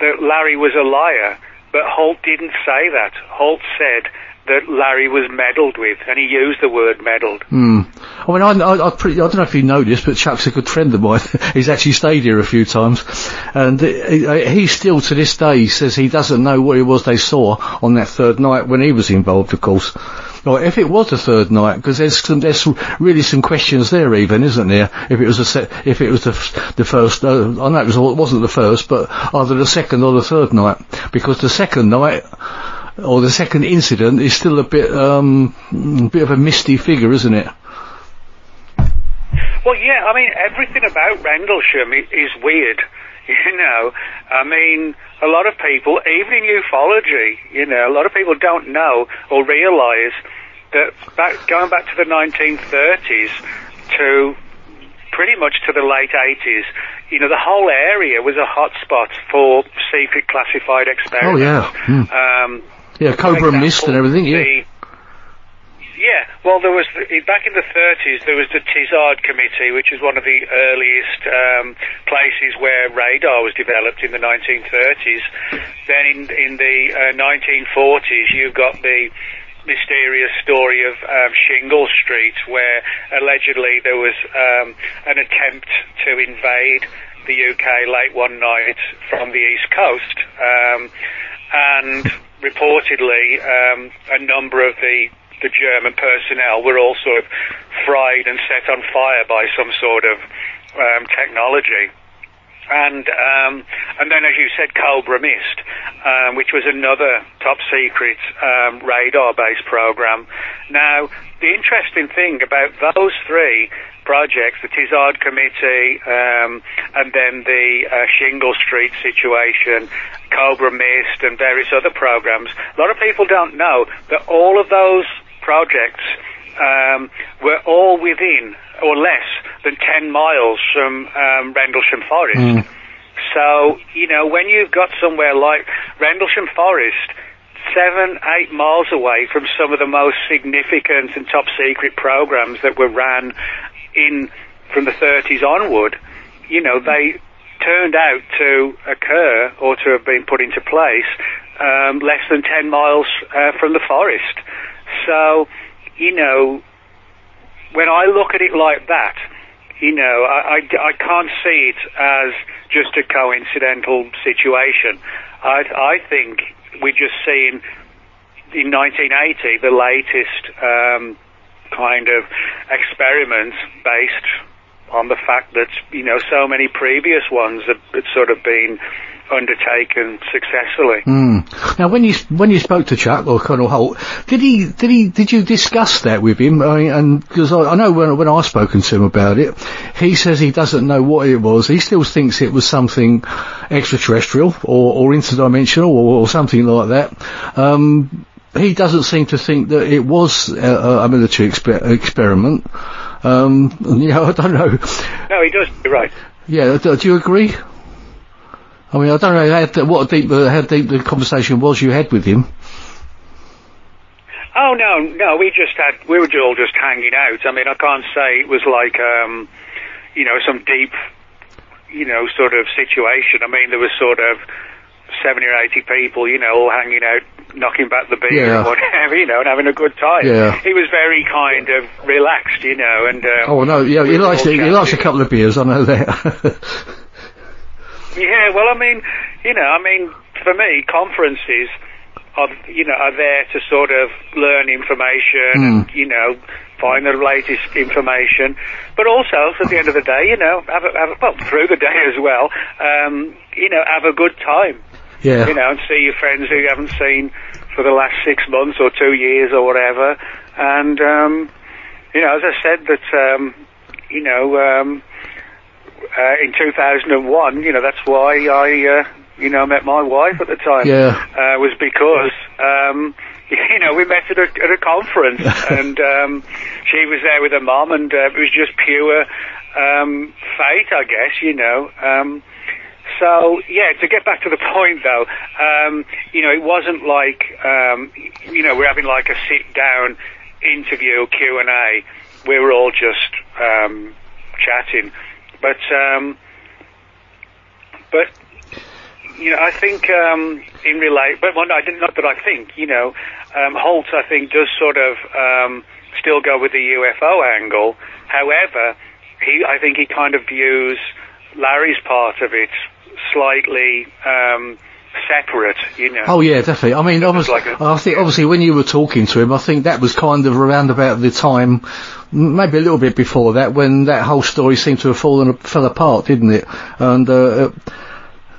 Speaker 5: that Larry was a liar, but Holt didn't say that. Holt said that Larry was meddled with, and he used the word meddled.
Speaker 1: I mean, I don't know if you know this, but Chuck's a good friend of mine. He's actually stayed here a few times, and he still to this day says he doesn't know what it was they saw on that third night when he was involved, of course. Well, if it was the third night, because there's really some questions there, even, isn't there? If it was the first, I know it wasn't the first, but either the second or the third night, because the second night or the second incident is still a bit of a misty figure, isn't it?
Speaker 5: Well, yeah, I mean, everything about Rendlesham is weird, you know. I mean, a lot of people, even in ufology, you know, a lot of people don't know or realise that going back to the 1930s to pretty much to the late 80s, you know, the whole area was a hotspot for secret classified experiments.
Speaker 1: Oh, yeah. Yeah, Cobra Mist and everything, yeah.
Speaker 5: Yeah, well, there was, back in the 30s, there was the Tizard Committee, which is one of the earliest places where radar was developed in the 1930s. Then in the 1940s, you got the mysterious story of Shingle Street, where allegedly there was an attempt to invade the UK late one night from the East Coast. And reportedly, a number of the German personnel were all sort of fried and set on fire by some sort of technology. And then, as you said, Cobra Mist, which was another top secret radar-based program. Now, the interesting thing about those three projects, the Tizard Committee, and then the Shingle Street situation, Cobra Mist, and various other programs, a lot of people don't know that all of those projects were all within or less than 10 miles from Rendlesham Forest. So, you know, when you've got somewhere like Rendlesham Forest 7-8 miles away from some of the most significant and top secret programs that were ran in from the 30s onward, you know, they turned out to occur or to have been put into place less than 10 miles from the forest. So, you know, when I look at it like that, you know, I can't see it as just a coincidental situation. I think we're just seeing in 1980 the latest kind of experiments based on the fact that, you know, so many previous ones have sort of been undertaken successfully.
Speaker 1: Now, when you spoke to Chuck or Colonel Holt, did you discuss that with him? I mean, and because I know when I've spoken to him about it, he says he doesn't know what it was. He still thinks it was something extraterrestrial or interdimensional or something like that. He doesn't seem to think that it was a military experiment. You know, I don't know.
Speaker 5: No, he does. You're right.
Speaker 1: Yeah, do you agree? I mean, I don't know how deep the conversation was you had with him.
Speaker 5: Oh, no, we were all just hanging out. I mean, I can't say it was like, you know, some deep, you know, sort of situation. I mean, there was sort of 70 or 80 people, you know, all hanging out, knocking back the beer and whatever, you know, and having a good time. Yeah. He was very kind of relaxed, you know, and...
Speaker 1: oh, no, yeah, he likes a couple of beers, I know that.
Speaker 5: Yeah, well, I mean, you know, for me, conferences are there to sort of learn information and, you know, find the latest information, but also, at the end of the day, you know, well, through the day as well, you know, have a good time.
Speaker 1: Yeah.
Speaker 5: You know, and see your friends who you haven't seen for the last 6 months or 2 years or whatever. And, you know, as I said that, you know, in 2001, you know, that's why I, you know, met my wife at the time.
Speaker 1: Yeah.
Speaker 5: Was because, you know, we met at a conference and, she was there with her mom and, it was just pure, fate, I guess, you know. So, yeah, to get back to the point, though, you know, it wasn't like, you know, we're having like a sit-down interview, Q&A. We were all just chatting. But, you know, I think not that I think, you know, Holt, I think, does sort of still go with the UFO angle. However, I think he kind of views Larry's part of it slightly separate, you know.
Speaker 1: Oh yeah, definitely. I mean, obviously when you were talking to him, I think that was kind of around about the time, maybe a little bit before that, when that whole story seemed to have fell apart, didn't it? And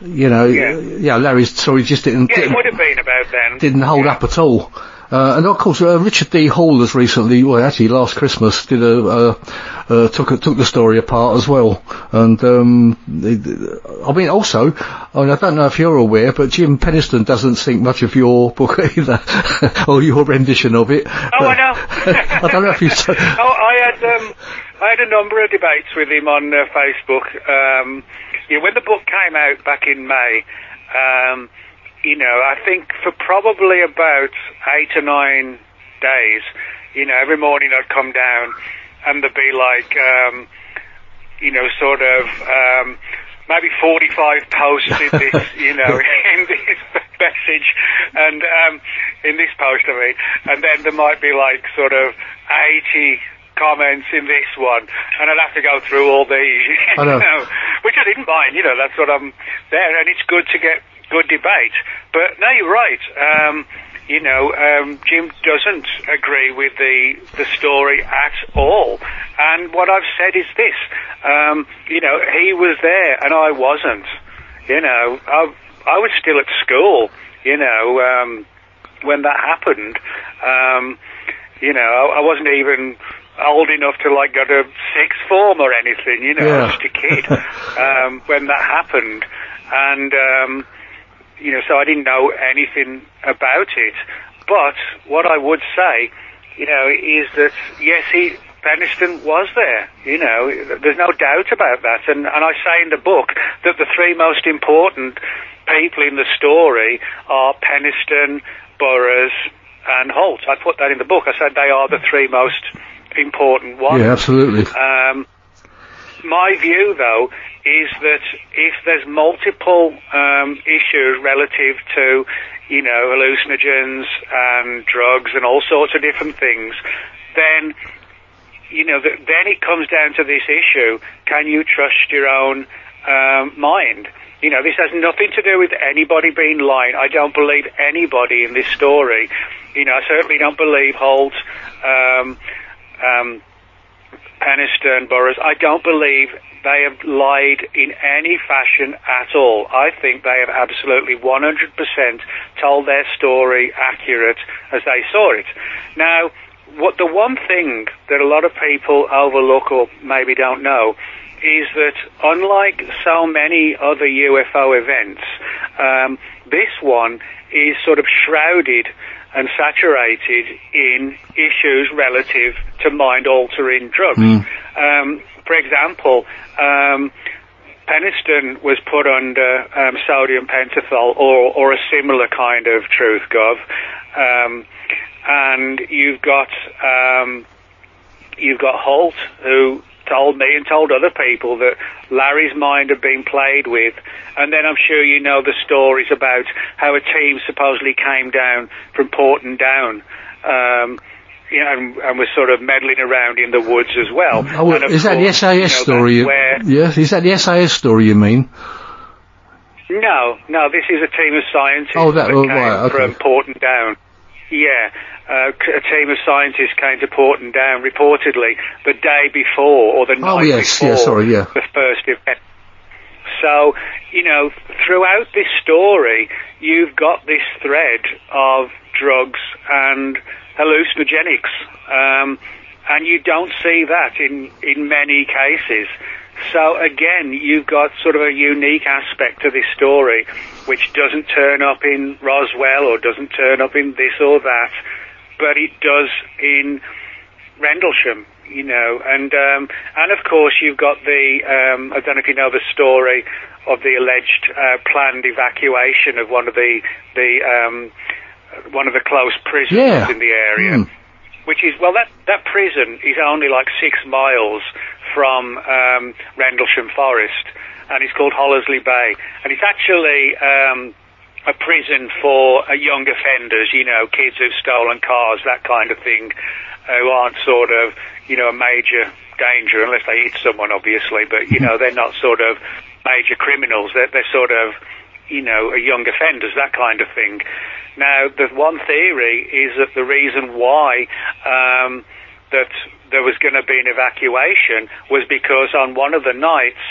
Speaker 1: Larry's story just didn't.
Speaker 5: Yeah, it would have been about then.
Speaker 1: Didn't hold up at all. And of course, Richard D. Hall has recently, well, actually last Christmas, did took the story apart as well. And, I mean, also, I don't know if you're aware, but Jim Penniston doesn't think much of your book either, or your rendition of it.
Speaker 5: Oh, I know.
Speaker 1: I don't know if you...
Speaker 5: I had a number of debates with him on Facebook. When the book came out back in May, I think for probably about 8 or 9 days, every morning I'd come down and there'd be like, maybe 45 posts in this, in this message, and in this post, I mean, and then there might be like sort of 80 comments in this one, and I'd have to go through all these, which I didn't mind, that's what I'm there, and it's good to get good debate. But no, you're right. Jim doesn't agree with the story at all. And what I've said is this: he was there and I wasn't. I was still at school. When that happened. I wasn't even old enough to like go to sixth form or anything. I was just a kid when that happened, and. So I didn't know anything about it. But what I would say, is that, yes, Penniston was there. There's no doubt about that. And I say in the book that the three most important people in the story are Penniston, Burroughs, and Holt. I put that in the book. I said they are the three most important ones.
Speaker 1: Yeah, absolutely.
Speaker 5: My view, though, is that if there's multiple issues relative to, hallucinogens and drugs and all sorts of different things, then, then it comes down to this issue: can you trust your own mind? This has nothing to do with anybody being lying. I don't believe anybody in this story. I certainly don't believe Holt, Penniston, Burroughs. I don't believe they have lied in any fashion at all. I think they have absolutely 100% told their story accurate as they saw it. Now, the one thing that a lot of people overlook or maybe don't know is that unlike so many other UFO events, this one is sort of shrouded and saturated in issues relative to mind-altering drugs. For example, Penniston was put under sodium pentothal or a similar kind of truth gov, and you've got Holt, who told me and told other people that Larry's mind had been played with, and then I'm sure you know the stories about how a team supposedly came down from Porton Down, and was sort of meddling around in the woods as well.
Speaker 1: Oh, is that the SAS story? Yes, is that the SAS story you mean?
Speaker 5: No, this is a team of scientists from Porton Down. Yeah, a team of scientists came to Porton Down reportedly the day before or the night before the first event. So, throughout this story, you've got this thread of drugs and hallucinogenics, and you don't see that in many cases. So again, you've got sort of a unique aspect to this story, which doesn't turn up in Roswell or doesn't turn up in this or that, but it does in Rendlesham, and of course you've got the, I don't know if you know the story of the alleged planned evacuation of one of the close prisons in the area, which is, well, that prison is only like 6 miles from Rendlesham Forest, and it's called Hollesley Bay, and it's actually a prison for young offenders, kids who've stolen cars, that kind of thing, who aren't sort of, a major danger, unless they hit someone, obviously, but, they're not sort of major criminals. They're sort of, young offenders, that kind of thing. Now, the one theory is that the reason why that there was going to be an evacuation was because on one of the nights,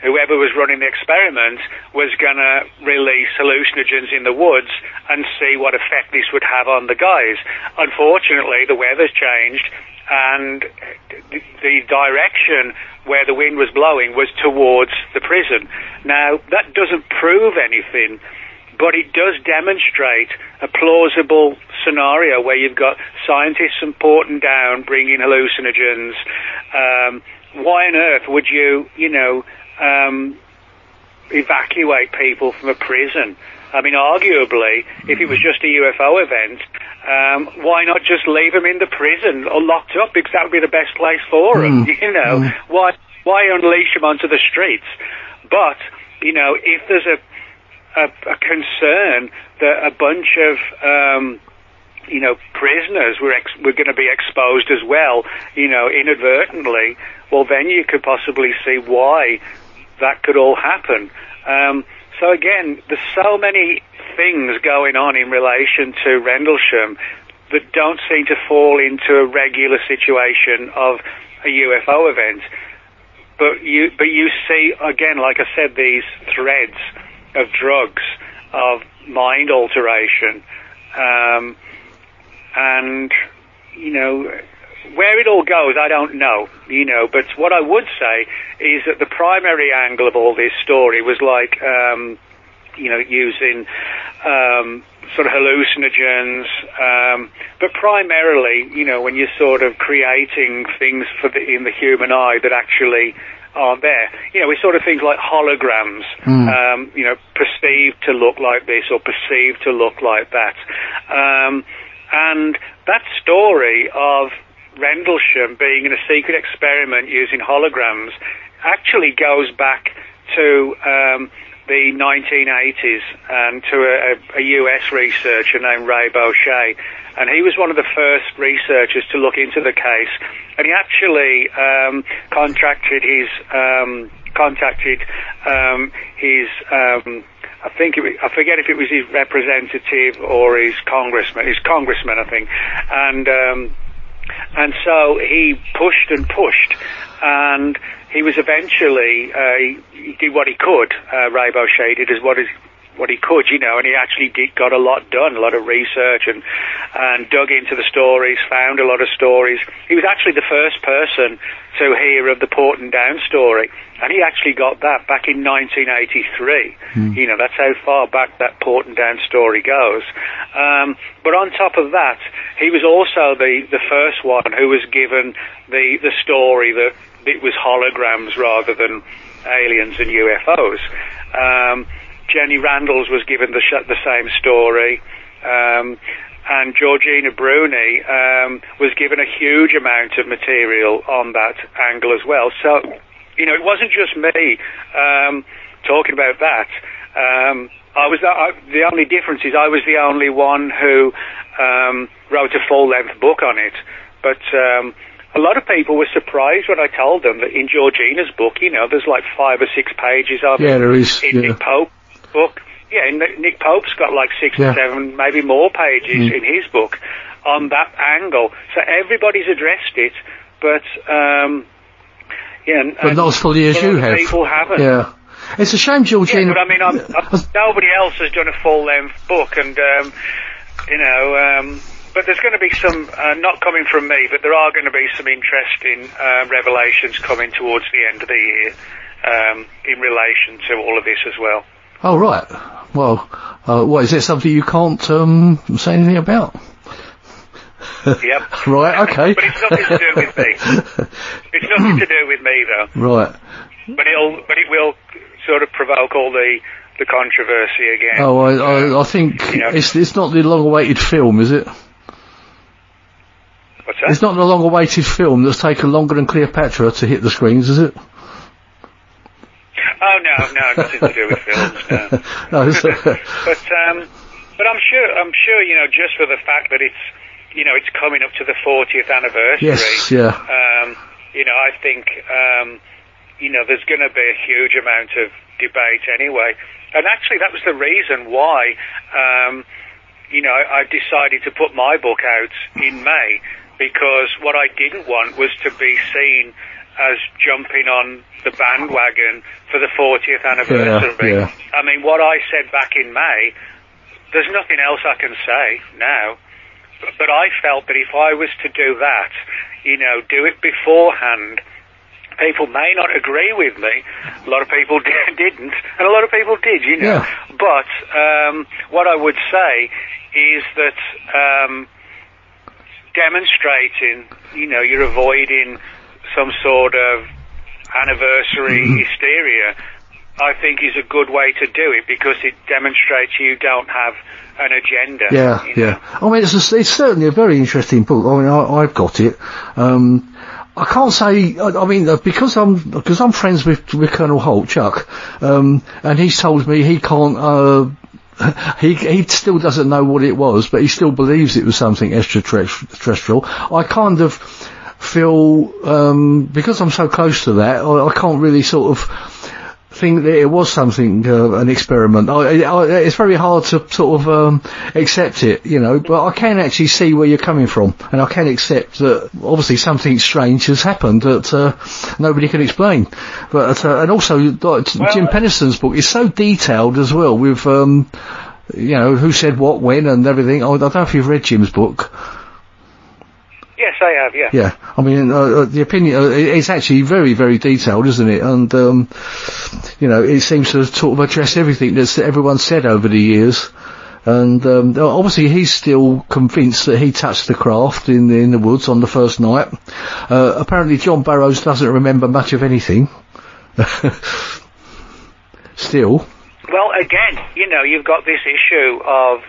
Speaker 5: whoever was running the experiment was going to release hallucinogens in the woods and see what effect this would have on the guys. Unfortunately, the weather's changed, and the direction where the wind was blowing was towards the prison. Now, that doesn't prove anything, but it does demonstrate a plausible scenario where you've got scientists from Porton Down bringing hallucinogens. Why on earth would you, evacuate people from a prison? I mean, arguably, if it was just a UFO event, why not just leave them in the prison or locked up, because that would be the best place for them, Why unleash them onto the streets? But, if there's a concern that a bunch of, prisoners were going to be exposed as well, inadvertently, well, then you could possibly see why that could all happen. So again, there's so many things going on in relation to Rendlesham that don't seem to fall into a regular situation of a UFO event. But you see, again, like I said, these threads of drugs, of mind alteration, and, where it all goes, I don't know, but what I would say is that the primary angle of all this story was like, using sort of hallucinogens, but primarily, when you're sort of creating things in the human eye that actually aren't there. With sort of things like holograms, perceived to look like this or perceived to look like that. And that story of Rendlesham being in a secret experiment using holograms actually goes back to the 1980s and to a US researcher named Ray Boucher, and he was one of the first researchers to look into the case, and he actually contacted his I forget if it was his representative or his congressman, I think, and so he pushed and pushed, and he was eventually, he did what he could, Ray Boucher did what he could, and he actually got a lot done, a lot of research, and dug into the stories, found a lot of stories. He was actually the first person to hear of the Porton Down story, and he actually got that back in 1983. That's how far back that Porton Down story goes. But on top of that, he was also the first one who was given the story that it was holograms rather than aliens and UFOs. Jenny Randalls was given the same story, and Georgina Bruni was given a huge amount of material on that angle as well. So, it wasn't just me talking about that. The only difference is I was the only one who wrote a full-length book on it, but a lot of people were surprised when I told them that in Georgina's book, there's like 5 or 6 pages of it.
Speaker 1: Yeah, there is.
Speaker 5: In Nick Pope's book. Yeah, Nick Pope's got like 6 or 7, maybe more pages in his book on that angle. So everybody's addressed it, but
Speaker 1: but not as fully as you have.
Speaker 5: People haven't.
Speaker 1: Yeah, it's a shame, Georgina.
Speaker 5: Yeah, but I mean, nobody else has done a full-length book, and but there's going to be some, not coming from me, but there are going to be some interesting revelations coming towards the end of the year in relation to all of this as well.
Speaker 1: Oh, right. Well, what, is there something you can't say anything about?
Speaker 5: Yep.
Speaker 1: Right, okay.
Speaker 5: But it's nothing to do with me. It's nothing to do with me, though.
Speaker 1: Right.
Speaker 5: But it will sort of provoke all the controversy again.
Speaker 1: Oh, I think it's not the long-awaited film, is it?
Speaker 5: What's that?
Speaker 1: It's not the long-awaited film that's taken longer than Cleopatra to hit the screens, is it?
Speaker 5: Oh no, nothing to do with films. No. But I'm sure, just for the fact that it's coming up to the 40th anniversary.
Speaker 1: Yes, yeah.
Speaker 5: I think there's going to be a huge amount of debate anyway. And actually, that was the reason why, I decided to put my book out in May, because what I didn't want was to be seen as jumping on the bandwagon for the 40th anniversary.
Speaker 1: Yeah.
Speaker 5: I mean, what I said back in May, there's nothing else I can say now. But I felt that if I was to do that, do it beforehand, people may not agree with me. A lot of people didn't, and a lot of people did,
Speaker 1: Yeah.
Speaker 5: But what I would say is that demonstrating, you're avoiding some sort of anniversary hysteria, I think is a good way to do it, because it demonstrates you don't have an agenda.
Speaker 1: Yeah. I mean, it's certainly a very interesting book. I mean, I've got it. I can't say. I mean, because I'm friends with Colonel Holt, Chuck, and he's told me he can't. He still doesn't know what it was, but he still believes it was something extraterrestrial. I kind of feel, because I'm so close to that, I can't really sort of think that it was something, an experiment. It's very hard to sort of accept it, but I can actually see where you're coming from, and I can accept that obviously something strange has happened that nobody can explain. But and also, Jim Penniston's book is so detailed as well, with who said what, when, and everything. I don't know if you've read Jim's book.
Speaker 5: Yes, I have, yeah.
Speaker 1: Yeah, I mean, the opinion, it's actually very, very detailed, isn't it? And, it seems to sort of address everything that everyone's said over the years. And, obviously he's still convinced that he touched the craft in the woods on the first night. Apparently John Burroughs doesn't remember much of anything. Still.
Speaker 5: Well, again, you've got this issue of,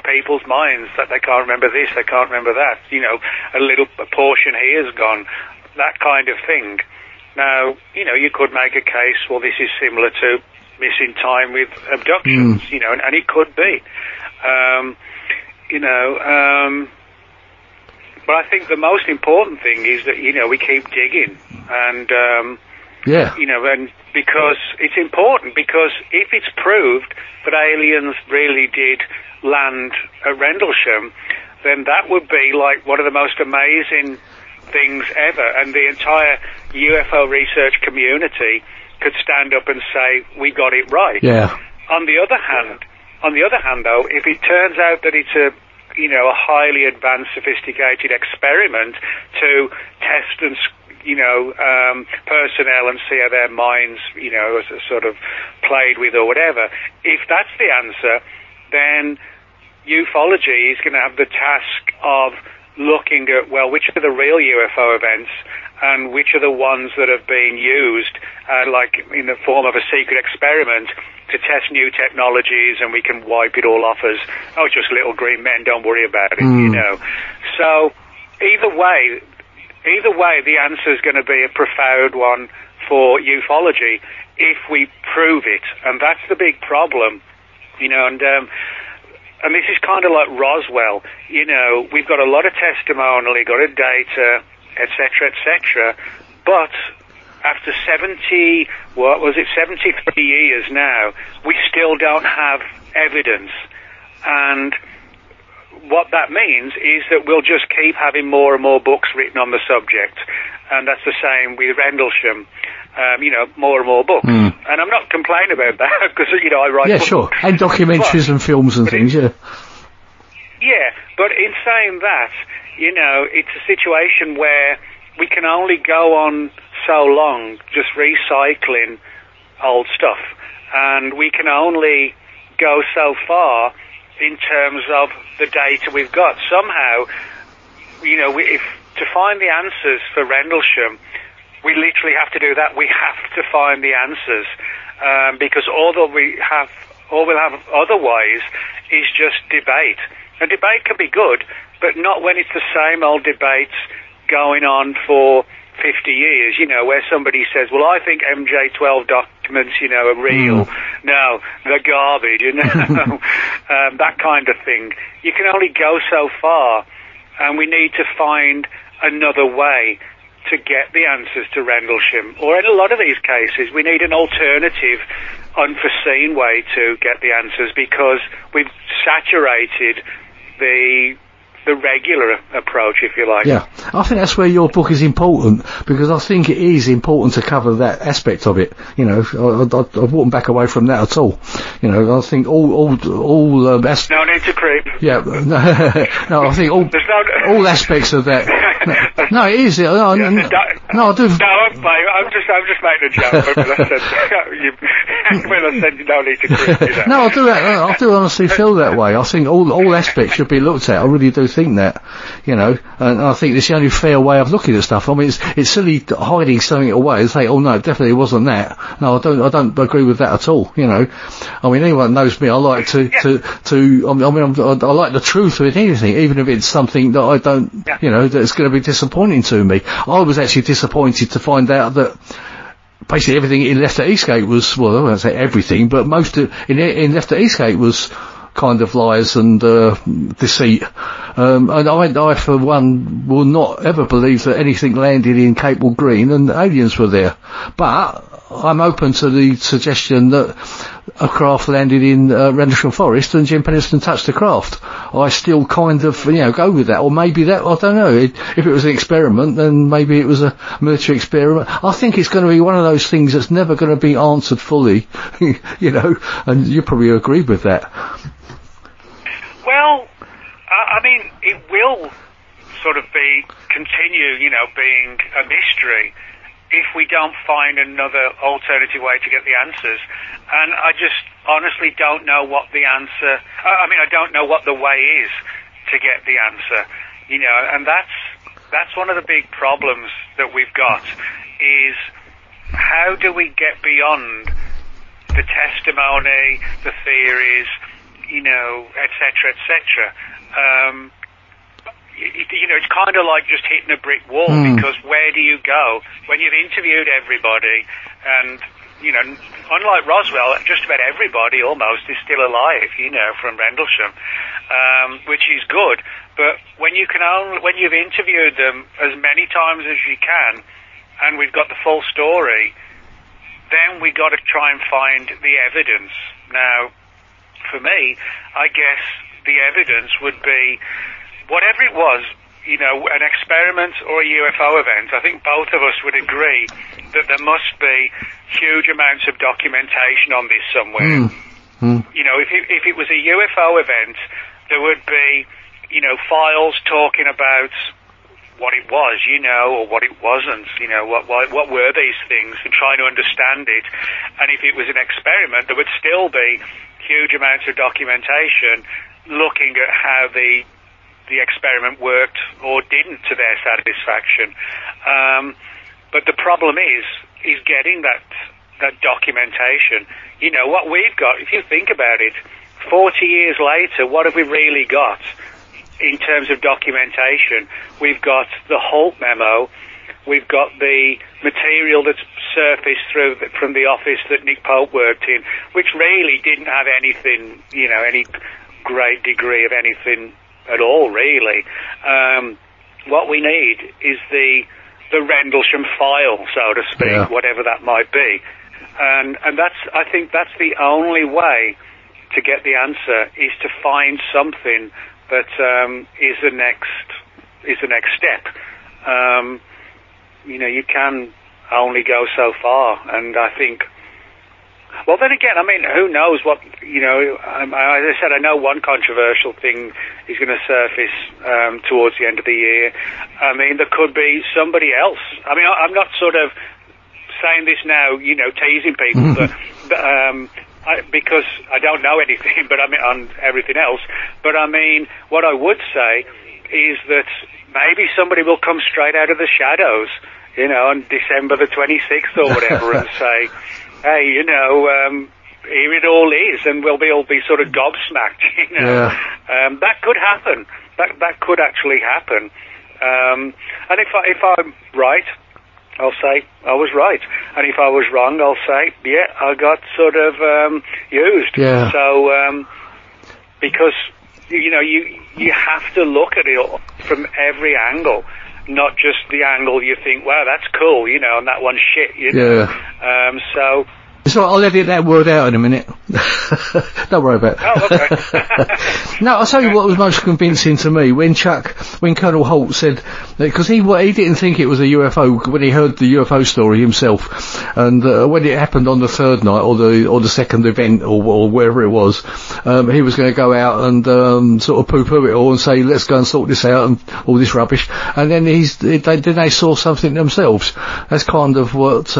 Speaker 5: people's minds, that they can't remember this, they can't remember that, a little portion here's gone, that kind of thing. Now, you could make a case, well, this is similar to missing time with abductions, and it could be. But I think the most important thing is that, we keep digging, and, and because it's important, because if it's proved that aliens really did land at Rendlesham, then that would be like one of the most amazing things ever, and the entire UFO research community could stand up and say, we got it right.
Speaker 1: Yeah.
Speaker 5: On the other hand, though, if it turns out that it's a highly advanced, sophisticated experiment to test and personnel and see how their minds, sort of played with or whatever, if that's the answer, then ufology is going to have the task of looking at, well, which are the real UFO events and which are the ones that have been used, like in the form of a secret experiment to test new technologies, and we can wipe it all off as, just little green men, don't worry about it, So either way, the answer is going to be a profound one for ufology if we prove it, and that's the big problem, and this is kind of like Roswell. We've got a lot of testimonial, we've got a data, etc., but after 73 years now, we still don't have evidence. And what that means is that we'll just keep having more and more books written on the subject. And that's the same with Rendlesham. More and more books. And I'm not complaining about that, because, I write books.
Speaker 1: Sure. And documentaries and films and things, yeah.
Speaker 5: Yeah, but in saying that, it's a situation where we can only go on so long just recycling old stuff. And we can only go so far in terms of the data we've got. Somehow, if to find the answers for Rendlesham, we literally have to do that. We have to find the answers, because all we'll have otherwise is just debate. And debate can be good, but not when it's the same old debates going on for 50 years, where somebody says, well, I think MJ12 documents, are real. No, they're garbage, that kind of thing. You can only go so far, and we need to find another way to get the answers to Rendlesham, or in a lot of these cases, we need an alternative, unforeseen way to get the answers, because we've saturated the regular approach, if you like.
Speaker 1: Yeah, I think that's where your book is important, because I think it is important to cover that aspect of it. You know, I wouldn't back away from that at all. You know, I think all
Speaker 5: no need to creep.
Speaker 1: Yeah, no, I think all aspects of that. No, it is. No, I do.
Speaker 5: No, I'm just making a joke. When I said no need to creep. You know.
Speaker 1: No, I do honestly feel that way. I think all aspects should be looked at. I really do think that, you know, and I think it's the only fair way of looking at stuff. I mean, it's silly hiding something away and say, oh no, it definitely wasn't that. No, I don't agree with that at all. You know, I mean, anyone knows me. I like I like the truth with anything, even if it's something that I don't, you know, that's going to be disappointing to me. I was actually disappointed to find out that basically everything in Left at Eastgate was, well, I won't say everything, but most of in Left at Eastgate was kind of lies and deceit. And I, for one, will not ever believe that anything landed in Capel Green and aliens were there. But I'm open to the suggestion that a craft landed in Rendlesham Forest and Jim Penniston touched the craft. I still kind of, you know, go with that. Or maybe that, I don't know. If it was an experiment, then maybe it was a military experiment. I think it's going to be one of those things that's never going to be answered fully, you know, and you probably agree with that.
Speaker 5: Well, I mean, it will sort of continue, you know, being a mystery if we don't find another alternative way to get the answers. And I just honestly don't know what the answer, I mean, I don't know what the way is to get the answer, you know, and that's one of the big problems that we've got, is how do we get beyond the testimony, the theories, you know, etc., etc. You know, it's kind of like just hitting a brick wall, because where do you go when you've interviewed everybody? And, you know, unlike Roswell, just about everybody almost is still alive, you know, from Rendlesham, which is good. But when you've interviewed them as many times as you can, and we've got the full story, then we got to try and find the evidence. Now, for me, I guess the evidence would be whatever it was, you know, an experiment or a UFO event. I think both of us would agree that there must be huge amounts of documentation on this somewhere. You know, if it was a UFO event, there would be, you know, files talking about what it was, you know, or what it wasn't, you know, what were these things, and trying to understand it. And if it was an experiment, there would still be huge amounts of documentation looking at how the experiment worked or didn't to their satisfaction. But the problem is getting that documentation. You know, what we've got, if you think about it, 40 years later, what have we really got in terms of documentation? We've got the Holt memo, we've got the material that's surfaced from the office that Nick Pope worked in, which really didn't have anything, you know, any great degree of anything at all, really. What we need is the Rendlesham file, so to speak, whatever that might be. And I think that's the only way to get the answer, is to find something that is the next step. You know, you can only go so far, and I think, well, then again, I mean, who knows what, you know, as I said, I know one controversial thing is going to surface towards the end of the year. I mean, there could be somebody else. I mean, I'm not sort of saying this now, you know, teasing people, but because I don't know anything, but I mean, on everything else. But I mean, what I would say is that maybe somebody will come straight out of the shadows, you know, on December the 26th or whatever, and say, hey, you know, here it all is, and we'll all be sort of gobsmacked, you know. That could happen. That could actually happen. And if I'm right, I'll say I was right. And if I was wrong, I'll say, yeah, I got sort of used. Yeah. So, because, you know, you have to look at it from every angle. not just the angle you think, wow, that's cool, you know, and that one's shit, you know. So...
Speaker 1: So I'll edit that word out in a minute. Don't worry about it.
Speaker 5: Oh, okay.
Speaker 1: No, I'll tell you what was most convincing to me when Colonel Holt said, because he didn't think it was a UFO when he heard the UFO story himself, and when it happened on the third night or the second event or wherever it was, he was going to go out and sort of poo-poo it all and say, let's go and sort this out and all this rubbish, and then they saw something themselves. That's kind of what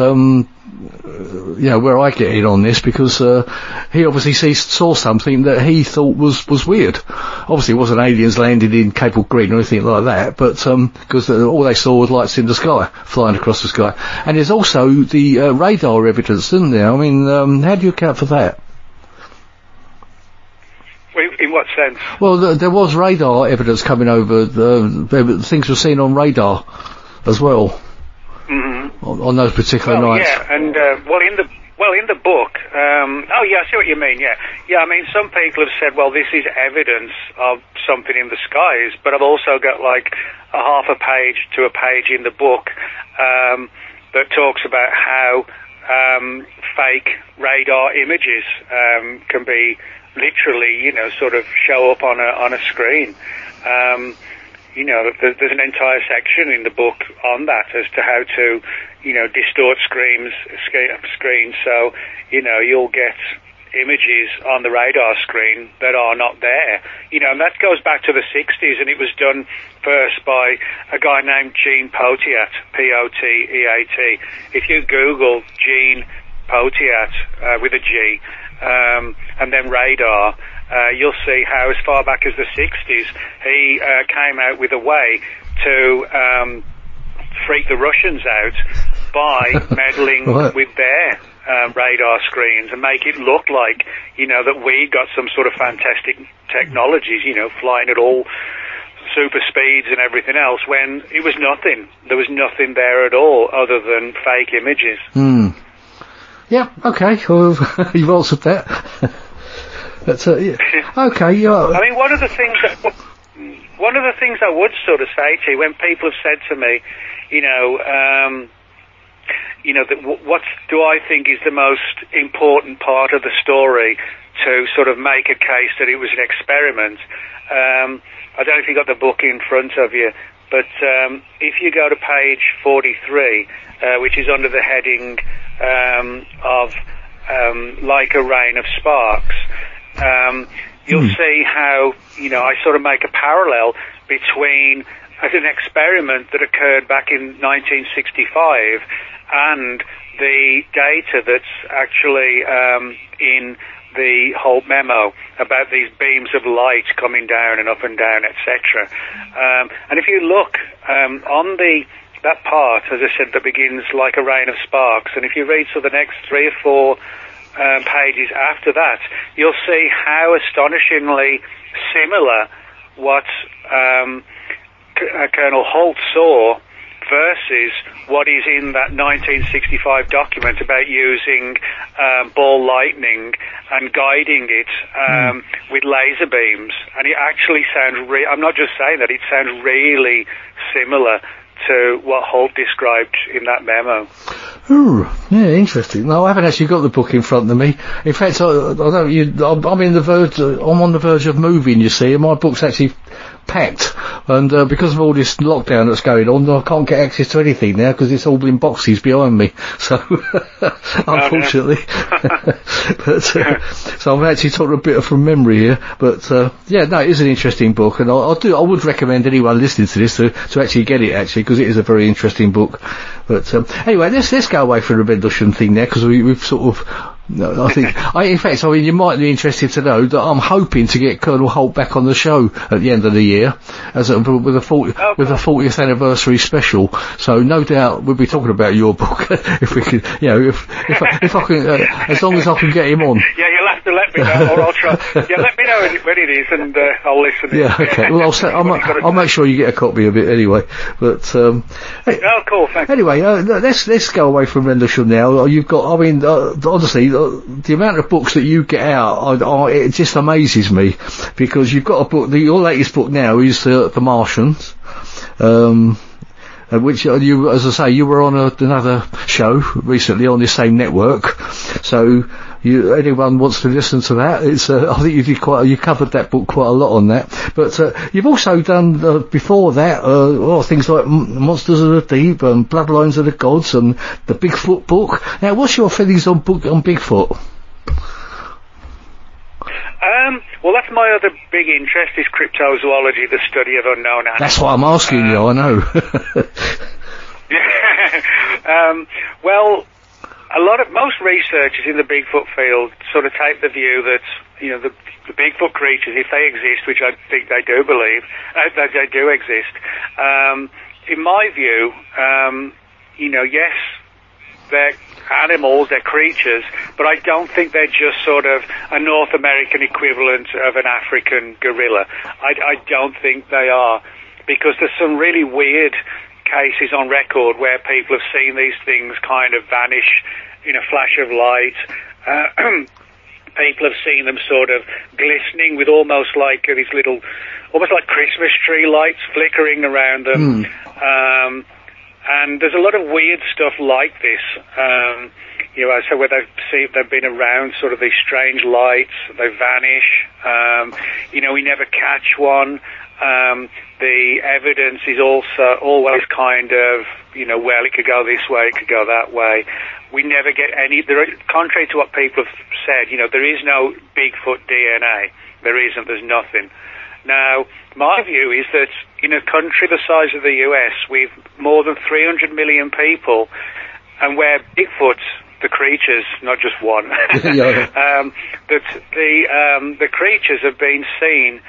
Speaker 1: where I get in on this, because he obviously saw something that he thought was weird. Obviously it wasn't aliens landing in Cape of Green or anything like that, but because all they saw was lights in the sky, flying across the sky. And there's also the radar evidence, isn't there? I mean, how do you account for that?
Speaker 5: In what sense?
Speaker 1: Well, there was radar evidence coming over. Things were seen on radar as well.
Speaker 5: Mm-hmm.
Speaker 1: On those particular nights.
Speaker 5: Yeah, and in the book, I see what you mean. Yeah. I mean, some people have said, well, this is evidence of something in the skies, but I've also got like a half a page to a page in the book that talks about how fake radar images can be literally, sort of show up on a screen. There's an entire section in the book on that as to how to, distort screens so, you'll get images on the radar screen that are not there. And that goes back to the 60s, and it was done first by a guy named Gene Poteat, P-O-T-E-A-T. If you Google Gene Poteat with a G, and then radar, you'll see how as far back as the 60s he came out with a way to freak the Russians out by meddling with their radar screens and make it look like, that we got some sort of fantastic technologies, flying at all super speeds and everything else, when it was nothing. There was nothing there at all other than fake images.
Speaker 1: Yeah, okay, well, you've answered that. That's yeah. Okay, yeah.
Speaker 5: I mean, one of the things I would sort of say to you when people have said to me, what do I think is the most important part of the story to sort of make a case that it was an experiment? I don't know if you got the book in front of you, but if you go to page 43, which is under the heading of Like a Rain of Sparks, you'll see how, I sort of make a parallel between an experiment that occurred back in 1965 and the data that's actually in the Holt memo about these beams of light coming down and up and down, etc. And if you look on that part, as I said, that begins Like a Rain of Sparks, and if you read the next 3 or 4 pages after that, you'll see how astonishingly similar what Colonel Holt saw versus what is in that 1965 document about using ball lightning and guiding it with laser beams. And it actually sounds I'm not just saying that, it sounds really similar to what Holt described in that memo.
Speaker 1: Ooh, yeah, interesting. No, I haven't actually got the book in front of me. In fact, I'm on the verge of moving, you see, and my book's actually packed, and because of all this lockdown that's going on, I can't get access to anything now because it's all in boxes behind me, so unfortunately. But so I'm actually talking a bit from memory here, but yeah, no, it is an interesting book, and I would recommend anyone listening to this to actually get it, actually, because it is a very interesting book. But anyway, let's go away from the Rendlesham thing now, because we've sort of. No, I think, in fact, you might be interested to know that I'm hoping to get Colonel Holt back on the show at the end of the year, with a 40th anniversary special. So no doubt we'll be talking about your book if we can, if I can, as long as I can get him on.
Speaker 5: Yeah, you'll have to let me know, or I'll try. Yeah, let me know when it is, and I'll listen.
Speaker 1: Yeah, okay. Well, I'll make sure you get a copy of it anyway. But
Speaker 5: hey, cool. Thanks.
Speaker 1: Anyway, let's go away from Rendlesham now. You've got, honestly. The amount of books that you get out, it just amazes me, because you've got a book. Your latest book now is The Martians. which you, as I say, you were on another show recently on this same network. So, anyone wants to listen to that? It's I think you covered that book quite a lot on that. But you've also done before that things like Monsters of the Deep and Bloodlines of the Gods and the Bigfoot book. Now, what's your feelings on Bigfoot?
Speaker 5: Well, that's my other big interest is cryptozoology, the study of unknown animals.
Speaker 1: That's what I'm asking you, I know.
Speaker 5: Well, most researchers in the Bigfoot field sort of take the view that, the Bigfoot creatures, if they exist, which I think they do believe, that they do exist, in my view, yes, they're animals, they're creatures, but I don't think they're just sort of a North American equivalent of an African gorilla. I don't think they are, because there's some really weird cases on record where people have seen these things kind of vanish in a flash of light. People have seen them sort of glistening with almost like these little, almost like Christmas tree lights flickering around them. And there's a lot of weird stuff like this. So where they've been around sort of these strange lights, they vanish. We never catch one. The evidence is also always kind of, well, it could go this way, it could go that way. We never get contrary to what people have said, there is no Bigfoot DNA. There isn't, there's nothing. Now, my view is that in a country the size of the US, with more than 300 million people, and where Bigfoot, the creatures, not just one, that the creatures have been seen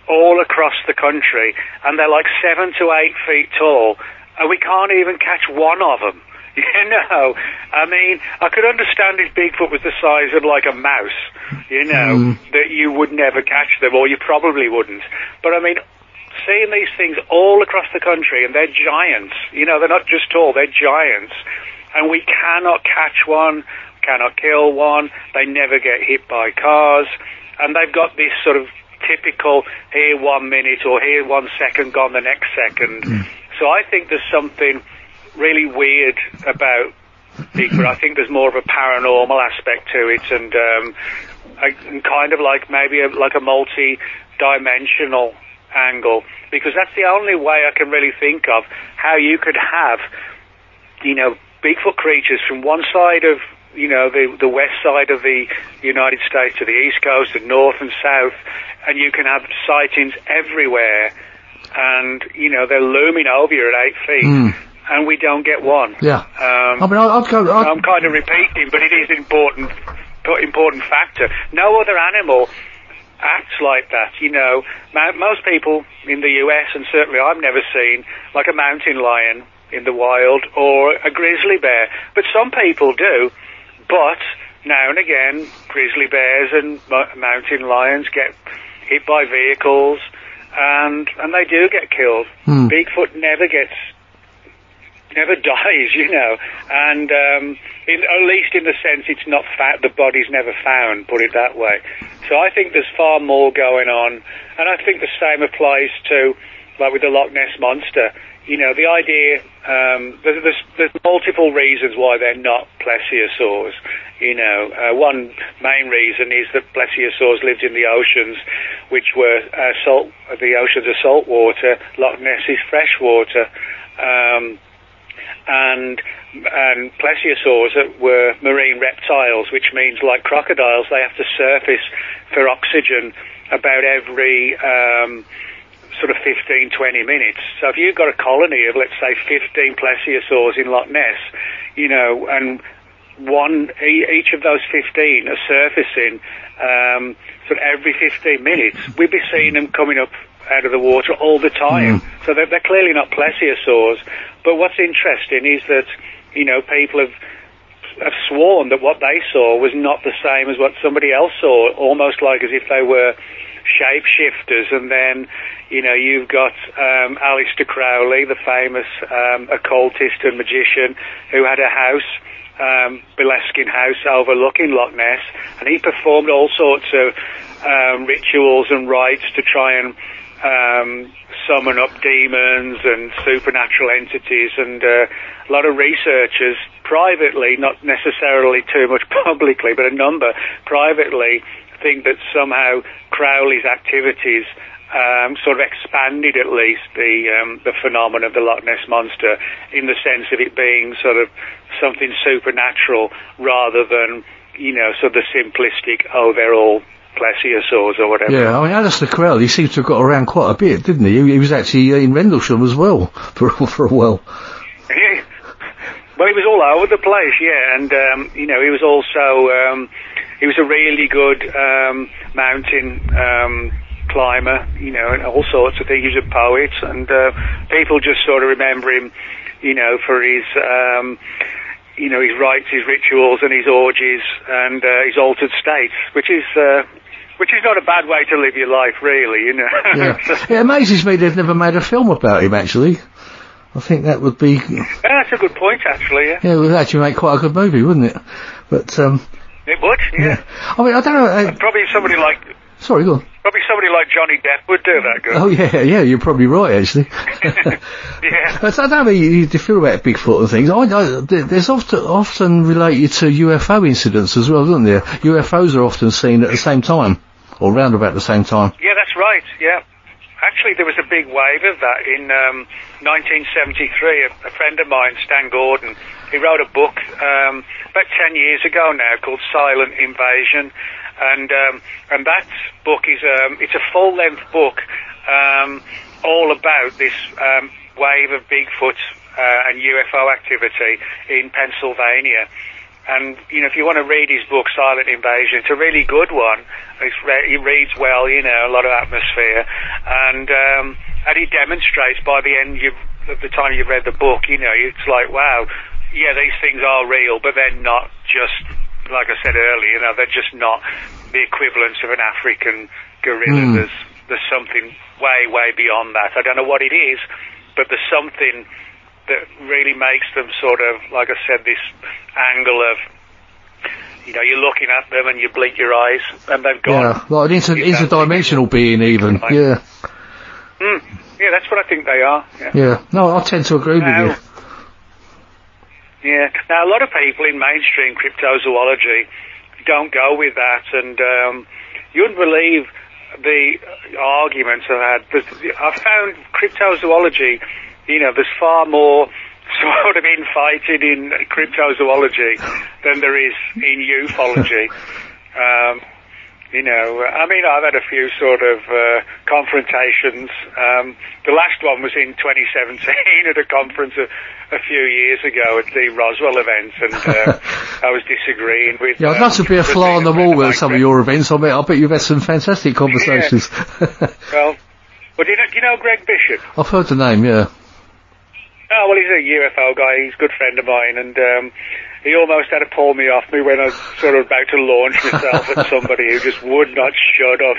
Speaker 5: all across the country, and they're like 7 to 8 feet tall, and we can't even catch one of them. I mean, I could understand if Bigfoot was the size of like a mouse, that you would never catch them, or you probably wouldn't. But I mean, seeing these things all across the country, and they're giants, they're not just tall, they're giants, and we cannot catch one, cannot kill one, they never get hit by cars, and they've got this sort of typical here 1 minute or here 1 second, gone the next second. So I think there's something really weird about Bigfoot. I think there's more of a paranormal aspect to it, and kind of like maybe a multi-dimensional angle, because that's the only way I can really think of how you could have, Bigfoot creatures from one side of, the west side of the United States to the east coast, the north and south, and you can have sightings everywhere, and, they're looming over you at 8 feet. And we don't get one. Yeah. I'm
Speaker 1: kind
Speaker 5: of repeating, but it is an important factor. No other animal acts like that. Most people in the US, and certainly I've never seen, like a mountain lion in the wild or a grizzly bear. But some people do. But now and again, grizzly bears and mountain lions get hit by vehicles, and they do get killed. Bigfoot never dies, and at least in the sense it's not the body's never found, put it that way. So I think there's far more going on, and I think the same applies to, like with the Loch Ness Monster, the idea, there's multiple reasons why they're not plesiosaurs. One main reason is that plesiosaurs lived in the oceans, which were the oceans are salt water, Loch Ness is fresh water. And plesiosaurs were marine reptiles, which means, like crocodiles, they have to surface for oxygen about every sort of 15, 20 minutes. So if you've got a colony of, let's say, 15 plesiosaurs in Loch Ness, and each of those 15 are surfacing sort of every 15 minutes, we'd be seeing them coming up out of the water all the time. So they're clearly not plesiosaurs. But what's interesting is that, people have sworn that what they saw was not the same as what somebody else saw, almost like as if they were shapeshifters. And then, you've got Aleister Crowley, the famous occultist and magician, who had a house, Beleskin House, overlooking Loch Ness, and he performed all sorts of rituals and rites to try and summon up demons and supernatural entities, and a lot of researchers privately, not necessarily too much publicly, but a number privately, think that somehow Crowley's activities sort of expanded at least the phenomenon of the Loch Ness Monster, in the sense of it being sort of something supernatural rather than, sort of the simplistic, they're all plesiosaurs or whatever.
Speaker 1: Yeah, I mean, Alistair Crowley, he seems to have got around quite a bit, didn't he? He was actually in Rendlesham as well for a while.
Speaker 5: Yeah. Well, he was all over the place, yeah, and he was also he was a really good mountain climber, and all sorts of things. He was a poet, and people just sort of remember him, for his his rites, his rituals, and his orgies, and his altered states, which is not a bad way to live your life, really,
Speaker 1: Yeah. It amazes me they've never made a film about him, actually. I think that would be...
Speaker 5: Yeah, that's a good point, actually, yeah.
Speaker 1: Yeah, it would actually make quite a good movie, wouldn't it? But,
Speaker 5: it would, yeah.
Speaker 1: I mean, I don't know...
Speaker 5: probably somebody like...
Speaker 1: Sorry, go on.
Speaker 5: Probably somebody like Johnny Depp would do that good.
Speaker 1: Oh, yeah, you're probably right, actually.
Speaker 5: Yeah.
Speaker 1: I don't know how you feel about Bigfoot and things. I know there's often related to UFO incidents as well, isn't there? UFOs are often seen at the same time, or round about the same time.
Speaker 5: Yeah, that's right, yeah. Actually, there was a big wave of that in 1973. A friend of mine, Stan Gordon, he wrote a book about 10 years ago now called Silent Invasion, and that book is it's a full-length book all about this wave of Bigfoot and UFO activity in Pennsylvania. And, if you want to read his book, Silent Invasion, it's a really good one. He reads well, a lot of atmosphere. And he demonstrates by the end of the time you've read the book, it's like, wow, yeah, these things are real, but they're not just, like I said earlier, they're just not the equivalent of an African gorilla. There's something way, way beyond that. I don't know what it is, but there's something that really makes them sort of, like I said, this angle of, you're looking at them and you blink your eyes and they've gone.
Speaker 1: Yeah, like an interdimensional being even, yeah.
Speaker 5: Yeah, that's what I think they are.
Speaker 1: Yeah, no, I tend to agree with you.
Speaker 5: Yeah, now a lot of people in mainstream cryptozoology don't go with that, and you wouldn't believe the arguments I've had. I found cryptozoology, there's far more sort of infighting in cryptozoology than there is in ufology. I've had a few sort of confrontations. The last one was in 2017 at a conference a few years ago at the Roswell event, and I was disagreeing with...
Speaker 1: Yeah, I'd love to be a fly on the wall at some of your events. I bet you've had some fantastic conversations.
Speaker 5: Yeah. Well, do you know Greg Bishop?
Speaker 1: I've heard the name, yeah.
Speaker 5: Oh, well, he's a UFO guy. He's a good friend of mine, and he almost had to pull me off me when I was sort of about to launch myself at somebody who just would not shut up,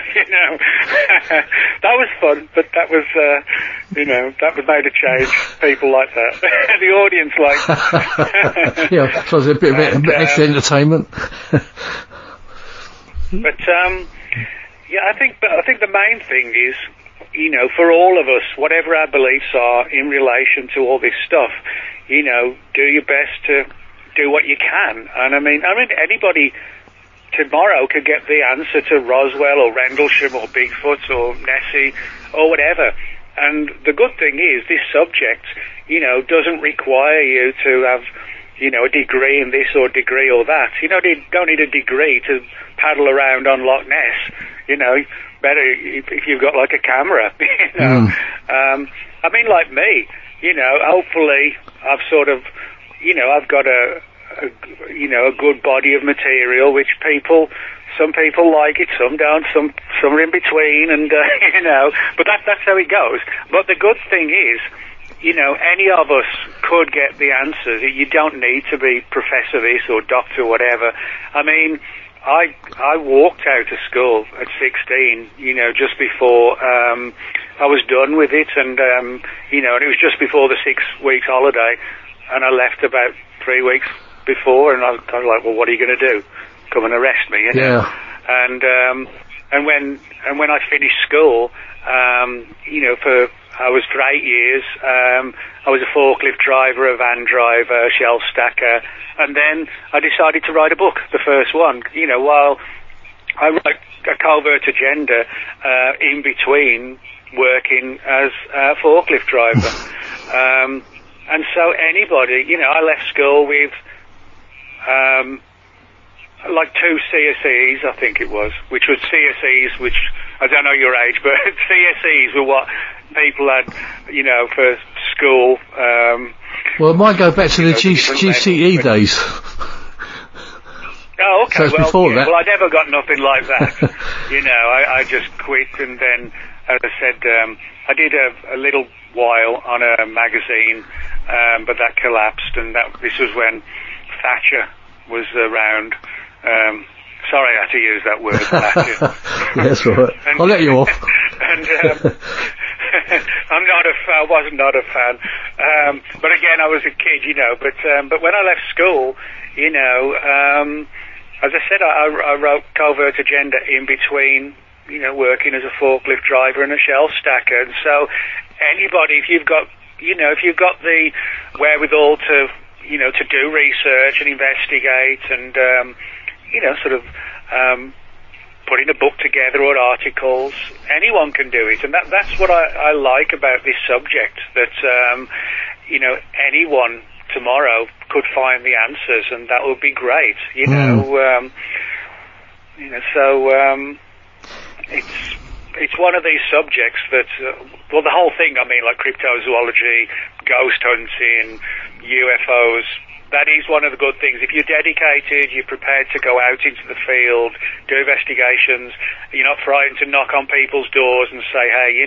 Speaker 5: That was fun, but that was, that was made to change. People like that. The audience liked it.
Speaker 1: Yeah, so it's a bit of extra entertainment.
Speaker 5: But, I think the main thing is, for all of us, whatever our beliefs are in relation to all this stuff, do your best to do what you can. And I mean, anybody tomorrow could get the answer to Roswell or Rendlesham or Bigfoot or Nessie or whatever. And the good thing is, this subject, doesn't require you to have, a degree in this or degree or that. You don't need a degree to paddle around on Loch Ness. Better if you've got like a camera, like me, hopefully I've sort of, I've got a good body of material which some people like it, some don't, some are in between, and but that's how it goes. But the good thing is, any of us could get the answers. You don't need to be professor this or doctor whatever. I mean, I walked out of school at 16, just before I was done with it, and and it was just before the 6 weeks holiday, and I left about 3 weeks before, and I was like, well, what are you going to do? Come and arrest me,
Speaker 1: Yeah.
Speaker 5: And when I finished school, I was for 8 years. I was a forklift driver, a van driver, a shelf stacker, and then I decided to write a book, the first one. While I wrote a covert agenda in between working as a forklift driver. And so anybody, I left school with like 2 CSEs, I think it was, which was CSEs, which I don't know your age, but CSEs were what people had, for school.
Speaker 1: Well, it might go back to the GCE days.
Speaker 5: Oh, okay.
Speaker 1: So it's before that.
Speaker 5: Well, I never got nothing like that. I just quit, and then, as I said, I did a little while on a magazine, but that collapsed, and this was when Thatcher was around. Sorry, I had to use that word, Thatcher.
Speaker 1: That's right. I'll let you off.
Speaker 5: And I was not a fan. But again, I was a kid, But when I left school, as I said, I wrote Covert Agenda in between, working as a forklift driver and a shelf stacker. And so anybody, if you've got the wherewithal to do research and investigate and, putting a book together or articles, anyone can do it. And that's what I like about this subject, that, anyone tomorrow could find the answers, and that would be great, it's one of these subjects that, the whole thing, like cryptozoology, ghost hunting, UFOs, that is one of the good things. If you're dedicated, you're prepared to go out into the field, do investigations, you're not frightened to knock on people's doors and say, hey,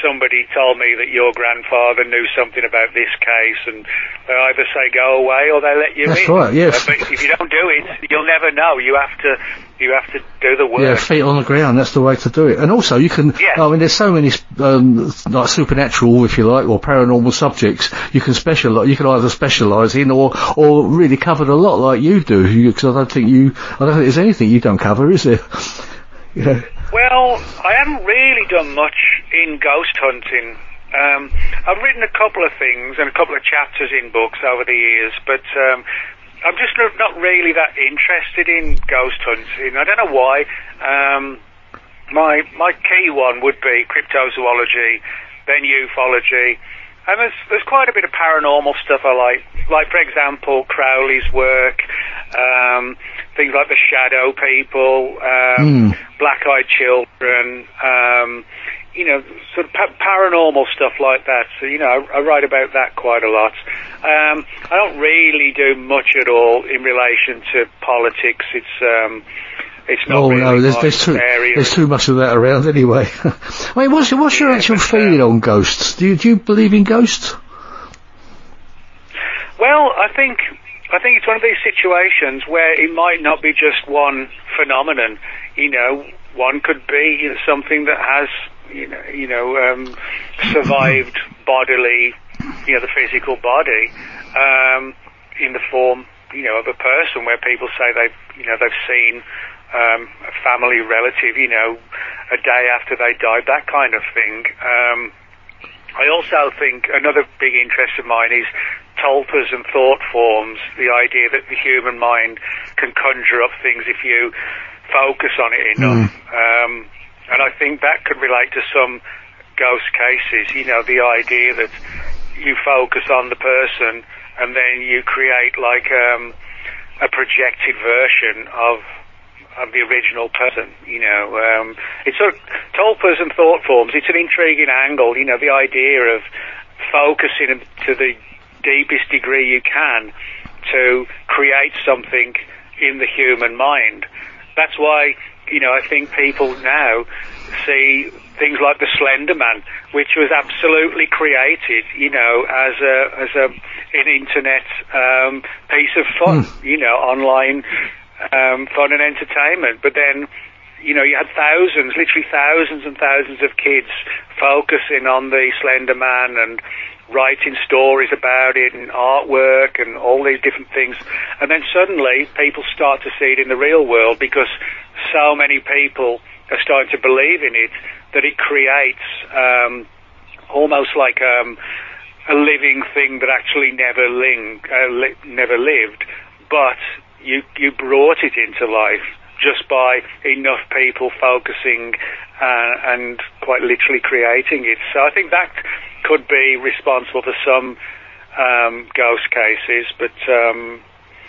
Speaker 5: somebody told me that your grandfather knew something about this case, and they either say go away or they let you in.
Speaker 1: That's right, yes.
Speaker 5: But if you don't do it, you'll never know. You have to do the work.
Speaker 1: Yeah, feet on the ground, that's the way to do it. And also you can, there's so many, like supernatural, if you like, or paranormal subjects you can either specialise in or really cover a lot like you do, because I don't think there's anything you don't cover, is there?
Speaker 5: Well, I haven't really done much in ghost hunting. I've written a couple of things and a couple of chapters in books over the years, but I'm just not really that interested in ghost hunting. I don't know why. My key one would be cryptozoology, then ufology, and there's quite a bit of paranormal stuff I like. Like, for example, Crowley's work, things like the shadow people, black-eyed children, sort of paranormal stuff like that. So, I write about that quite a lot. I don't really do much at all in relation to politics. It's not really
Speaker 1: there's too much of that around anyway. What's your actual feeling on ghosts? Do you believe in ghosts?
Speaker 5: Well, I think it's one of these situations where it might not be just one phenomenon. One could be something that has, survived bodily, the physical body, in the form, of a person, where people say they've seen a family relative, a day after they died, that kind of thing. I also think another big interest of mine is tulpas and thought forms, the idea that the human mind can conjure up things if you focus on it enough. And I think that could relate to some ghost cases, the idea that you focus on the person and then you create like a projected version of the original person, It's sort of tulpas and thought forms. It's an intriguing angle, the idea of focusing to the deepest degree you can to create something in the human mind. That's why, I think people now see things like the Slender Man, which was absolutely created, as an internet piece of fun, online fun and entertainment. But then, you had literally thousands and thousands of kids focusing on the Slender Man and writing stories about it and artwork and all these different things. And then suddenly people start to see it in the real world because so many people are starting to believe in it, that it creates almost like a living thing that actually never lived, but you brought it into life just by enough people focusing and quite literally creating it. So I think that could be responsible for some ghost cases, but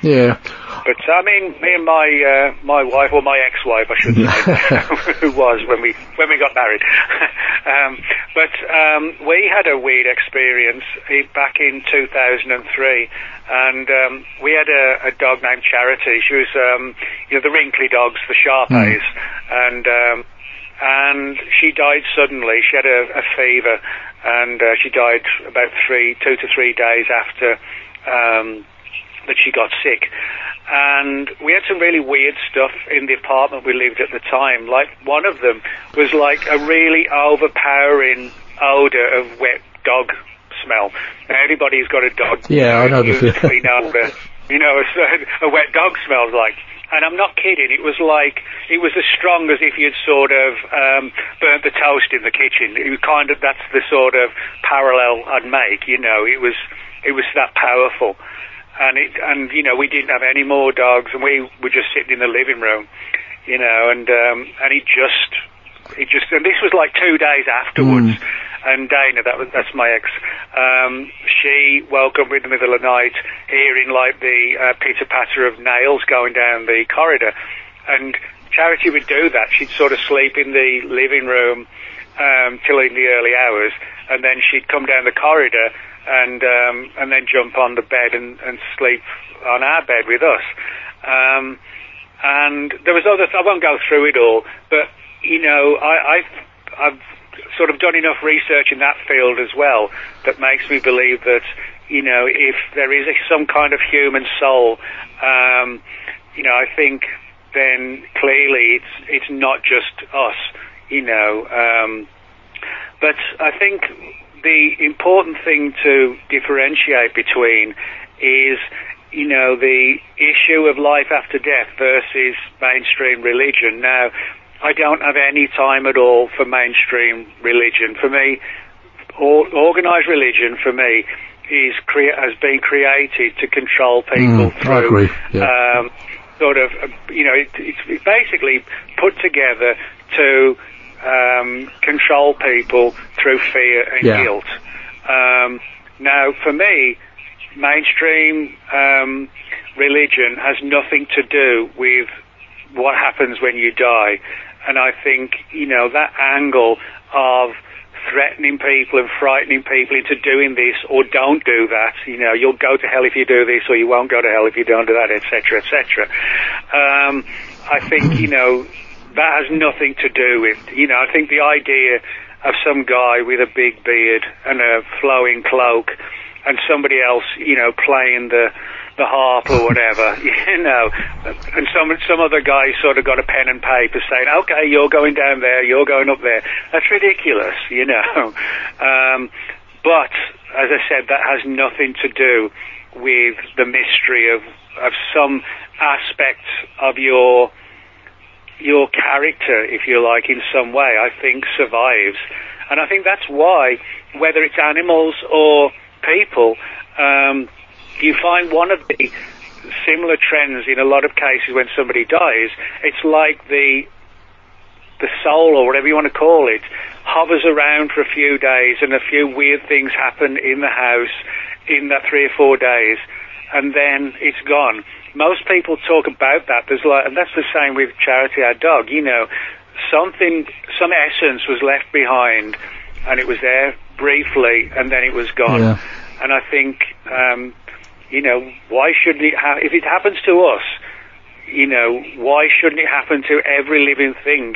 Speaker 1: yeah.
Speaker 5: But I mean, me and my wife, or my ex-wife, I should say, who was when we got married. But we had a weird experience back in 2003, and we had a dog named Charity. She was, the wrinkly dogs, the Shar-Peis, and she died suddenly. She had a fever, and she died about 2 to 3 days after that she got sick. And we had some really weird stuff in the apartment we lived at the time. Like, one of them was like a really overpowering odour of wet dog smell. Now, anybody who's got a dog,
Speaker 1: I know this.
Speaker 5: We know that, a wet dog smells like. And I'm not kidding, it was as strong as if you'd sort of burnt the toast in the kitchen. It was that's the sort of parallel I'd make, it was that powerful. And we didn't have any more dogs, and we were just sitting in the living room, and it just, and this was like 2 days afterwards. And Dana, that's my ex, she woke up in the middle of the night hearing like the pitter-patter of nails going down the corridor. And Charity would do that. She'd sort of sleep in the living room till in the early hours, and then she'd come down the corridor and then jump on the bed and sleep on our bed with us. And there was others, I won't go through it all, but, I've sort of done enough research in that field as well that makes me believe that, if there is some kind of human soul, I think then clearly it's not just us, but I think the important thing to differentiate between is, the issue of life after death versus mainstream religion. Now, I don't have any time at all for mainstream religion. For me, organised religion, for me, has been created to control people through.
Speaker 1: I agree. Yeah.
Speaker 5: It's basically put together to control people through fear and guilt. Now, for me, mainstream religion has nothing to do with what happens when you die. And I think, that angle of threatening people and frightening people into doing this or don't do that, you'll go to hell if you do this, or you won't go to hell if you don't do that, etc., etc. I think, that has nothing to do with, I think the idea of some guy with a big beard and a flowing cloak and somebody else, playing the harp or whatever, and some other guy sort of got a pen and paper saying, okay, you're going down there, you're going up there. That's ridiculous, But, as I said, that has nothing to do with the mystery of some aspect of your character, if you like, in some way, I think survives. And I think that's why, whether it's animals or people, you find one of the similar trends in a lot of cases when somebody dies. It's like the soul, or whatever you want to call it, hovers around for a few days, and a few weird things happen in the house in that 3 or 4 days, and then it's gone. Most people talk about that. And that's the same with Charity, our dog. Some essence was left behind, and it was there briefly, and then it was gone.
Speaker 1: Yeah.
Speaker 5: And I think, why shouldn't it if it happens to us, why shouldn't it happen to every living thing,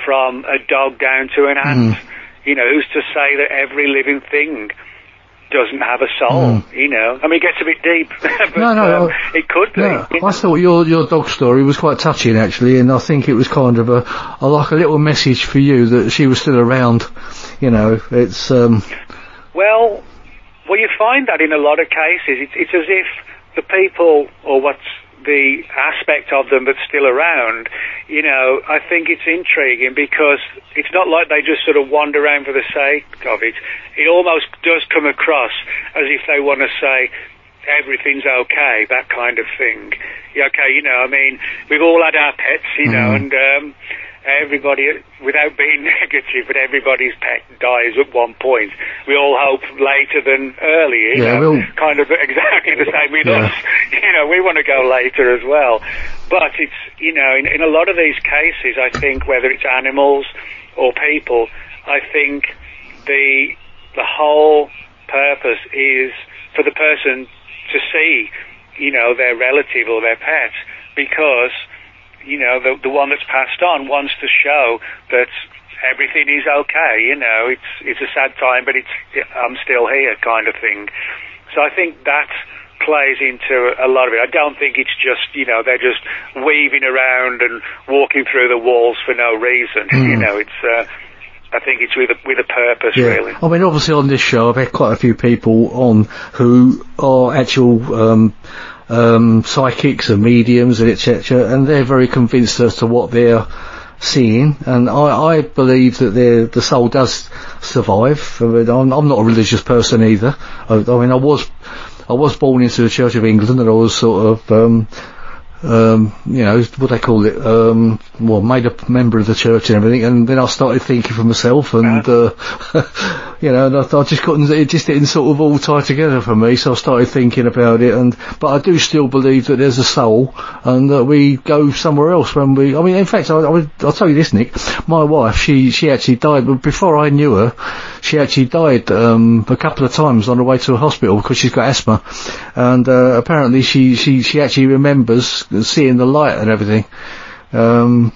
Speaker 5: from a dog down to an ant? Who's to say that every living thing doesn't have a soul, it gets a bit deep, but
Speaker 1: no,
Speaker 5: it could be.
Speaker 1: Yeah. I thought your dog story was quite touching, actually, and I think it was kind of like a little message for you that she was still around, it's... Well,
Speaker 5: you find that in a lot of cases. It's as if the people, or what's the aspect of them that's still around, you know, I think it's intriguing because it's not like they just sort of wander around for the sake of it. It almost does come across as if they want to say everything's okay, that kind of thing. Yeah, okay, you know, I mean, we've all had our pets, you know, and everybody, without being negative, but everybody's pet dies at one point. We all hope later than early, you know, kind of exactly the same with us. You know, we want to go later as well. But it's, you know, in a lot of these cases, I think, whether it's animals or people, I think the whole purpose is for the person to see, you know, their relative or their pet, because, you know, the one that's passed on wants to show that everything is okay, you know, it's a sad time, but I'm still here kind of thing. So I think that plays into a lot of it. I don't think it's just, you know, they're just weaving around and walking through the walls for no reason. You know, it's, I think it's with a purpose, really. I
Speaker 1: mean, obviously on this show I've had quite a few people on who are actual psychics and mediums and etc., and they're very convinced as to what they're seeing, and I believe that the soul does survive. I mean, I'm not a religious person either. I mean, I was born into the Church of England, and I was sort of you know, what they call it, well, made a member of the church and everything, and then I started thinking for myself, and you know, and I just couldn't, it just didn't sort of all tie together for me, so I started thinking about it, but I do still believe that there's a soul, and that we go somewhere else when I mean, in fact, I'll tell you this, Nick, my wife, she actually died, but before I knew her, she actually died, a couple of times on the way to a hospital because she's got asthma, and, apparently she actually remembers seeing the light and everything. And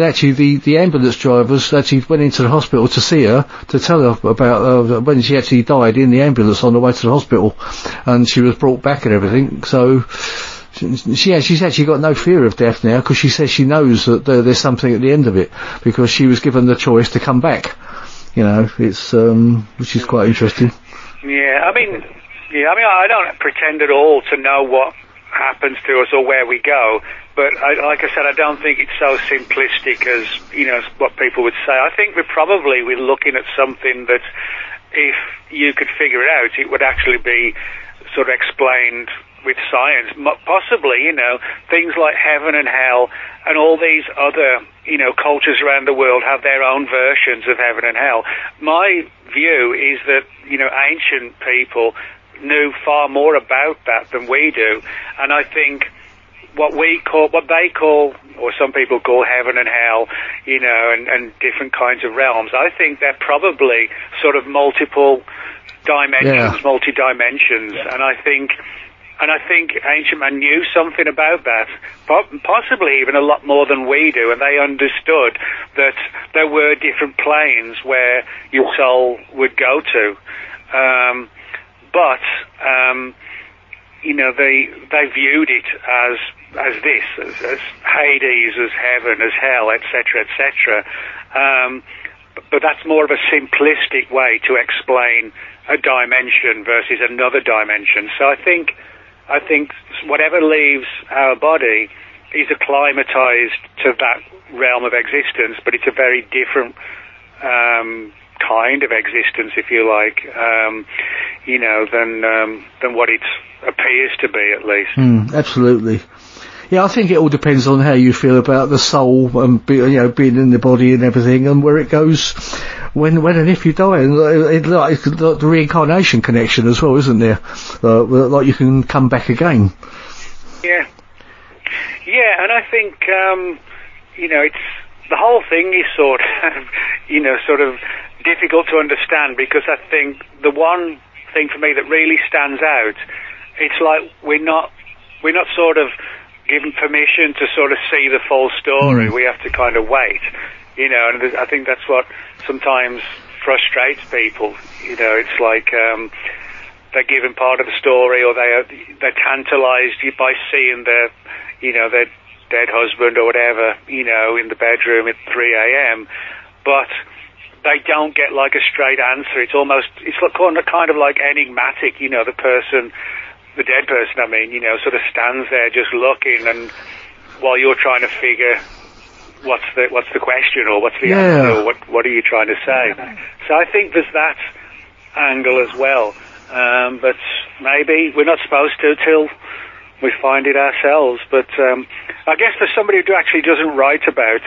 Speaker 1: actually the ambulance drivers actually went into the hospital to see her, to tell her about when she actually died in the ambulance on the way to the hospital, and she was brought back and everything. So she's actually got no fear of death now, because she says she knows that there's something at the end of it, because she was given the choice to come back. You know, it's which is quite interesting.
Speaker 5: I mean I don't pretend at all to know what happens to us or where we go, but like I said, I don't think it's so simplistic as, you know, what people would say. I think we're looking at something that, if you could figure it out, it would actually be sort of explained with science, possibly, you know, things like heaven and hell, and all these other, you know, cultures around the world have their own versions of heaven and hell. My view is that, you know, ancient people knew far more about that than we do, and I think what they call, or some people call, heaven and hell, you know, and different kinds of realms, I think they're probably sort of multiple dimensions, multi-dimensions, and I think ancient man knew something about that, possibly even a lot more than we do, and they understood that there were different planes where your soul would go to. But you know, they viewed it as Hades, as heaven, as hell, etc., etc. But that's more of a simplistic way to explain a dimension versus another dimension. So I think whatever leaves our body is acclimatized to that realm of existence, but it's a very different kind of existence, if you like, you know, than what it appears to be, at least.
Speaker 1: Absolutely. Yeah, I think it all depends on how you feel about the soul and being in the body and everything, and where it goes when and if you die. And it's like the reincarnation connection as well, isn't there? Like you can come back again.
Speaker 5: Yeah, and I think you know, it's the whole thing is sort of difficult to understand, because I think the one thing for me that really stands out, it's like we're not sort of given permission to sort of see the full story. We have to kind of wait, you know, and I think that's what sometimes frustrates people. You know, it's like they're given part of the story, or they're tantalized by seeing their dead husband or whatever, you know, in the bedroom at 3 a.m. But they don't get like a straight answer. It's kind of like enigmatic, you know, the person the dead person, I mean, sort of stands there just looking, and while you're trying to figure what's the question, or what's the answer, or what are you trying to say. So I think there's that angle as well, but maybe we're not supposed to till we find it ourselves. But I guess for somebody who actually doesn't write about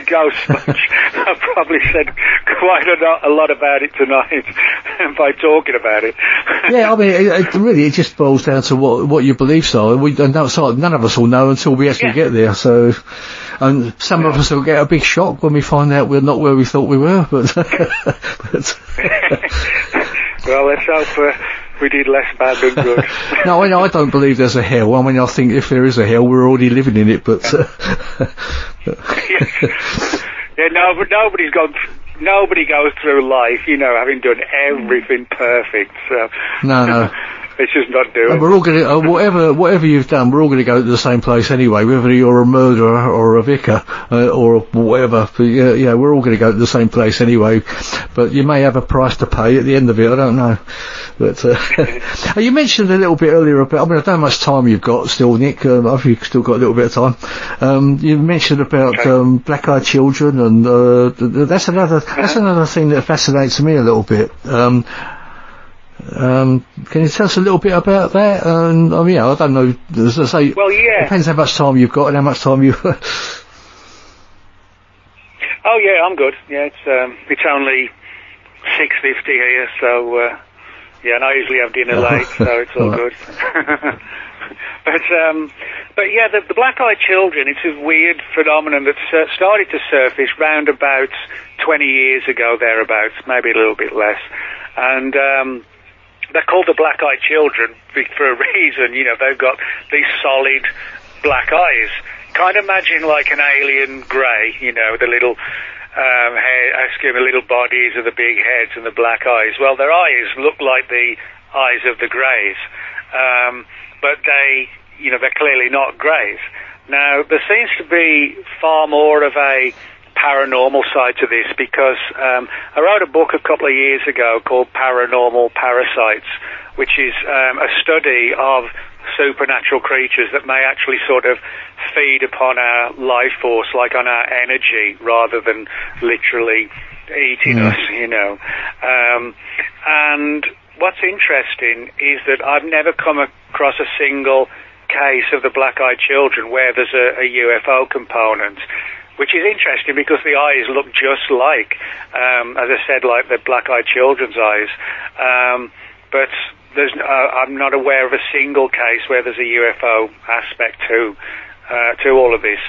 Speaker 5: ghosts much, I've probably said quite a lot about it tonight by talking about it.
Speaker 1: Yeah, I mean, it just boils down to what your beliefs are. None of us will know until we actually get there. So, and some of us will get a big shock when we find out we're not where we thought we were. But
Speaker 5: well, let's hope we did less bad than good.
Speaker 1: No, I don't believe there's a hell. I mean, I think if there is a hell, we're already living in it. But
Speaker 5: yeah, no, but nobody goes through life, having done everything perfect. So
Speaker 1: no.
Speaker 5: It's just not doing.
Speaker 1: And we're all going to, whatever you've done, we're all going to go to the same place anyway, whether you're a murderer or a vicar, or whatever. But yeah, we're all going to go to the same place anyway. But you may have a price to pay at the end of it, I don't know. But, you mentioned a little bit earlier about, I mean, I don't know how much time you've got still, Nick. I think you've still got a little bit of time. You mentioned about, black-eyed children, and, that's another thing that fascinates me a little bit. Can you tell us a little bit about that? I mean, I don't know. As I say,
Speaker 5: well, yeah.
Speaker 1: Depends how much time you've got and how much time you.
Speaker 5: Oh yeah, I'm good. Yeah, it's only 6:50 here, so yeah, and I usually have dinner late, so it's all good. But yeah, the black-eyed children, it's a weird phenomenon that started to surface round about 20 years ago, thereabouts, maybe a little bit less, and they're called the black-eyed children for a reason. They've got these solid black eyes. Kind of imagine like an alien grey, the little the little bodies and the big heads and the black eyes. Well, their eyes look like the eyes of the greys, but they're clearly not greys. Now, there seems to be far more of a paranormal side to this, because I wrote a book a couple of years ago called Paranormal Parasites, which is a study of supernatural creatures that may actually sort of feed upon our life force, like on our energy, rather than literally eating us, and what's interesting is that I've never come across a single case of the black-eyed children where there's a UFO component, which is interesting because the eyes look just like, as I said, like the black-eyed children's eyes. But I'm not aware of a single case where there's a UFO aspect to all of this.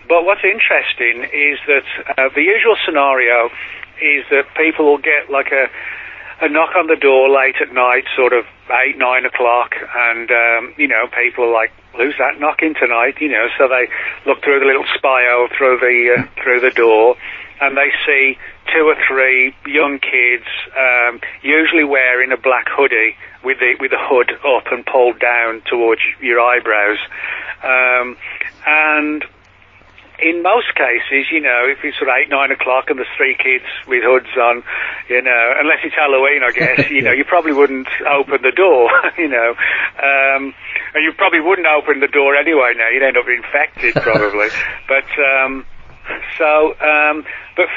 Speaker 5: But what's interesting is that the usual scenario is that people will get like a knock on the door late at night, sort of 8, 9 o'clock, and, people are like, who's that knocking tonight? So they look through the little spio through the door, and they see 2 or 3 young kids, usually wearing a black hoodie with the hood up and pulled down towards your eyebrows. And in most cases, if it's sort of 8, 9 o'clock and there's 3 kids with hoods on, unless it's Halloween, I guess, you probably wouldn't open the door, and you probably wouldn't open the door anyway now. You'd end up infected probably. But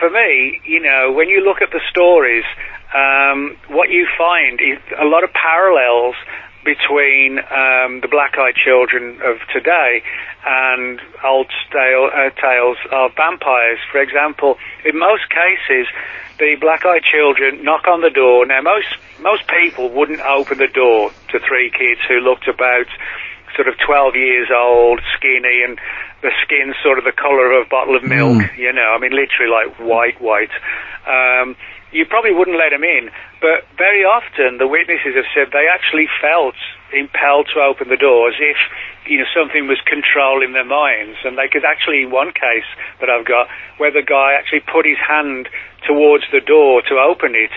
Speaker 5: for me, when you look at the stories, what you find is a lot of parallels between the black-eyed children of today and old tales of vampires. For example, in most cases, the black-eyed children knock on the door. Now, most people wouldn't open the door to 3 kids who looked about sort of 12 years old, skinny, and the skin's sort of the colour of a bottle of milk, I mean, literally like white. You probably wouldn't let them in, but very often the witnesses have said they actually felt impelled to open the door as if, something was controlling their minds. And they could actually, in one case that I've got, where the guy actually put his hand towards the door to open it,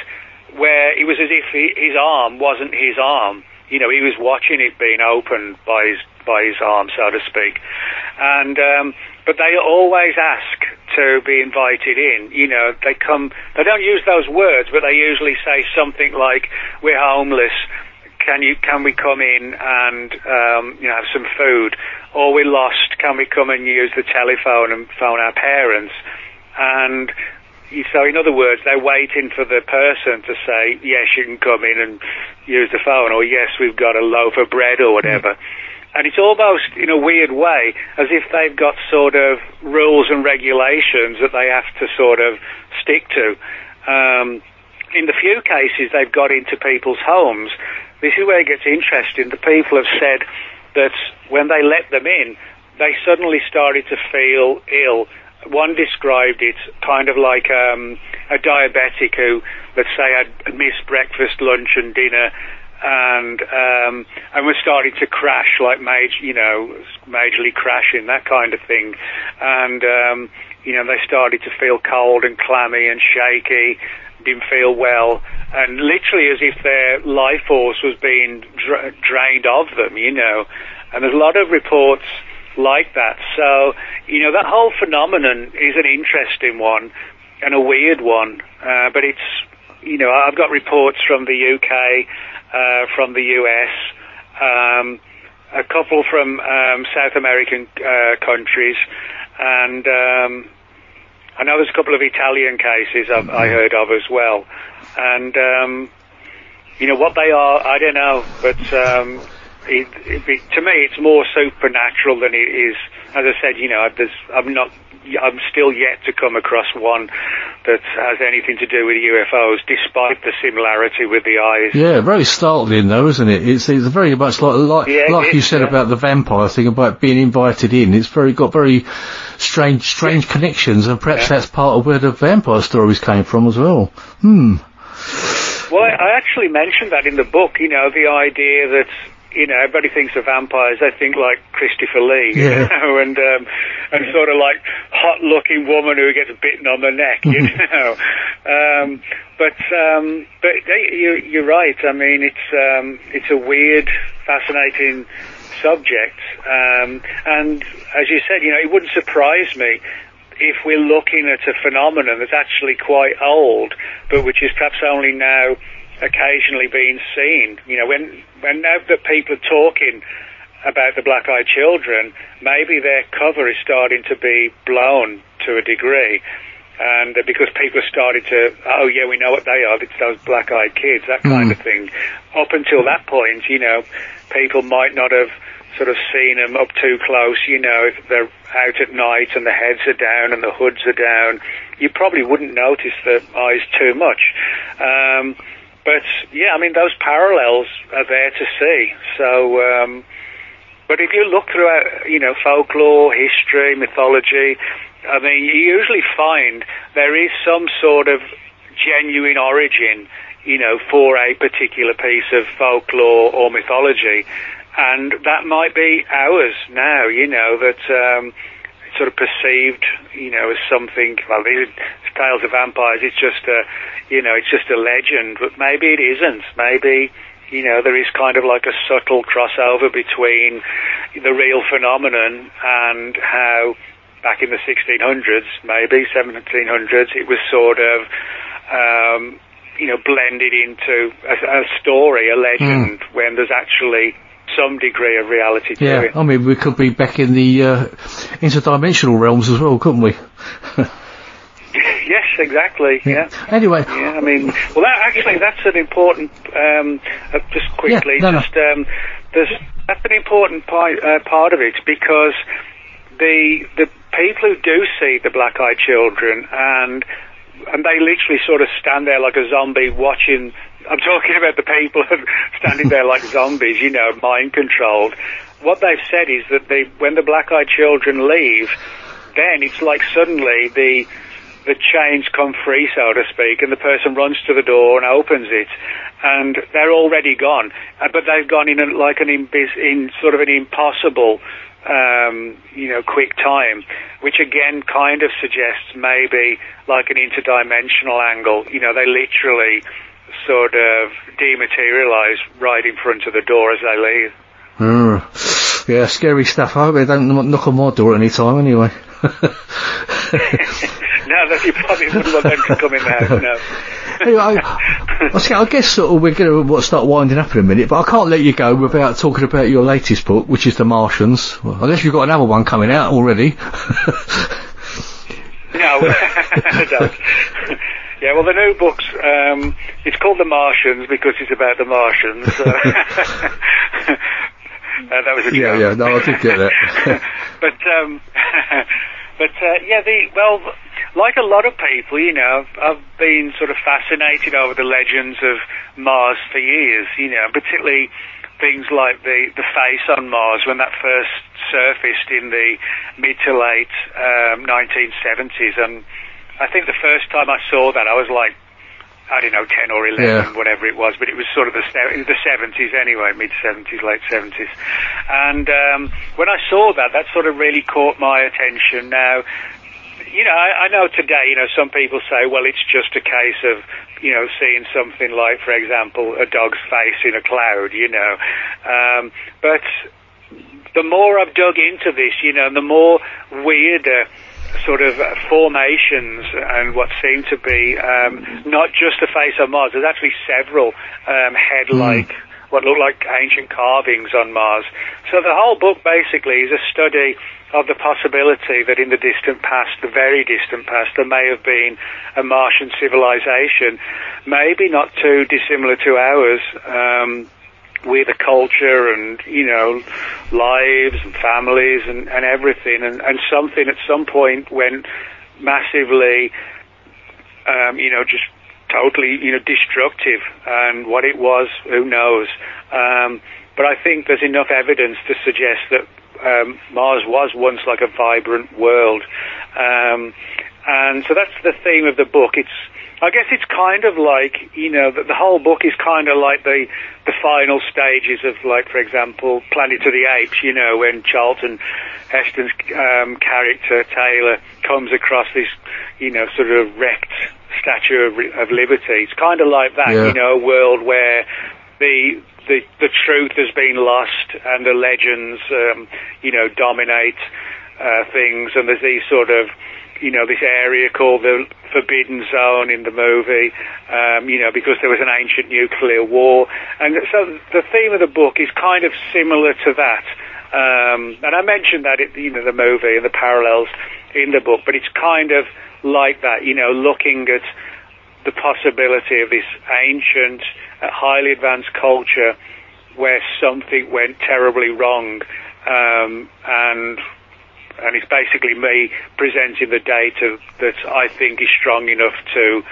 Speaker 5: where it was as if his arm wasn't his arm. He was watching it being opened by his arm, so to speak. And but they always ask to be invited in. They come. They don't use those words, but they usually say something like, "We're homeless. can we come in and have some food? Or we're lost, can we come and use the telephone and phone our parents? And so, in other words, they're waiting for the person to say, yes, you can come in and use the phone, or yes, we've got a loaf of bread or whatever. And it's almost, in a weird way, as if they've got sort of rules and regulations that they have to sort of stick to. In the few cases they've got into people's homes, this is where it gets interesting. The people have said that when they let them in, they suddenly started to feel ill. One described it kind of like a diabetic who, let's say, had missed breakfast, lunch and dinner, and was starting to crash, like majorly crashing, that kind of thing. And, they started to feel cold and clammy and shaky, didn't feel well, and literally as if their life force was being drained of them, And there's a lot of reports like that. So, that whole phenomenon is an interesting one and a weird one. But it's, I've got reports from the UK, from the US, a couple from South American countries, and I know there's a couple of Italian cases I heard of as well. And, what they are, I don't know, but to me it's more supernatural than it is. As I said, I'm still yet to come across one that has anything to do with UFOs, despite the similarity with the eyes.
Speaker 1: Yeah, very startling though, isn't it? It's very much like you said about the vampire thing, about being invited in. It's got very strange connections, and perhaps that's part of where the vampire stories came from as well.
Speaker 5: Well, I actually mentioned that in the book, the idea that everybody thinks of vampires, they think like Christopher Lee, and sort of like hot-looking woman who gets bitten on the neck, But you're right. I mean, it's a weird, fascinating subject, and as you said, it wouldn't surprise me if we're looking at a phenomenon that's actually quite old, but which is perhaps only now occasionally being seen. When now that people are talking about the black-eyed children, maybe their cover is starting to be blown to a degree, and because people are starting to, oh yeah, we know what they are, it's those black-eyed kids, that kind of thing. Up until that point, people might not have sort of seen them up too close, if they're out at night and the heads are down and the hoods are down, you probably wouldn't notice the eyes too much. But yeah, I mean, those parallels are there to see. So, but if you look throughout, folklore, history, mythology, I mean, you usually find there is some sort of genuine origin, for a particular piece of folklore or mythology. And that might be ours now, that sort of perceived, as something, well, these tales of vampires, it's just a legend, but maybe it isn't. Maybe, there is kind of like a subtle crossover between the real phenomenon and how back in the 1600s, maybe 1700s, it was sort of, blended into a story, a legend, when there's actually some degree of reality to it.
Speaker 1: I mean, we could be back in the interdimensional realms as well, couldn't we?
Speaker 5: Yes, exactly. Yeah.
Speaker 1: Anyway.
Speaker 5: Yeah, I mean, well, that's an important. Just quickly, that's an important part of it, because the people who do see the black-eyed children and they literally sort of stand there like a zombie watching. I'm talking about the people standing there like zombies, mind-controlled. What they've said is that when the black-eyed children leave, then it's like suddenly the chains come free, so to speak, and the person runs to the door and opens it, and they're already gone. But they've gone in in sort of an impossible, quick time, which again kind of suggests maybe like an interdimensional angle. They literally sort of dematerialise right in front of the door as they leave.
Speaker 1: Yeah, scary stuff. I hope they don't knock on my door any time anyway.
Speaker 5: No, you probably wouldn't want them to come in the house, no.
Speaker 1: Anyway, I guess sort of we're going to start winding up in a minute, but I can't let you go without talking about your latest book, which is The Martians. Well, unless you've got another one coming out already.
Speaker 5: No, I don't. Yeah, well, the new book's, it's called The Martians because it's about the Martians. That was a joke.
Speaker 1: Yeah, no, I did get that.
Speaker 5: Like a lot of people, you know, I've been sort of fascinated over the legends of Mars for years, you know, particularly things like the face on Mars when that first surfaced in the mid to late 1970s. And I think the first time I saw that, I was like, I don't know, 10 or 11, whatever it was, but it was sort of the 70s anyway, mid-70s, late 70s. And when I saw that sort of really caught my attention. Now, you know, I know today, you know, some people say, well, it's just a case of, you know, seeing something like, for example, a dog's face in a cloud, you know. But the more I've dug into this, you know, the more weirder sort of formations and what seem to be not just the face on Mars. There's actually several head-like, what look like ancient carvings on Mars. So the whole book basically is a study of the possibility that in the distant past, the very distant past, there may have been a Martian civilization, maybe not too dissimilar to ours, with a culture and, you know, lives and families and everything, and something at some point went massively, you know, just totally, you know, destructive, and what it was, who knows. But I think there's enough evidence to suggest that Mars was once like a vibrant world. And so that's the theme of the book. I guess it's kind of like, you know, the whole book is kind of like the final stages of, like, for example, Planet of the Apes, you know, when Charlton Heston's character, Taylor, comes across this, you know, sort of wrecked Statue of Liberty. It's kind of like that, you know, a world where the truth has been lost and the legends, you know, dominate things, and there's these sort of, you know, this area called the Forbidden Zone in the movie, you know, because there was an ancient nuclear war. And so the theme of the book is kind of similar to that. And I mentioned that, you know, the movie and the parallels in the book, but it's kind of like that, you know, looking at the possibility of this ancient, highly advanced culture where something went terribly wrong, and it's basically me presenting the data that I think is strong enough to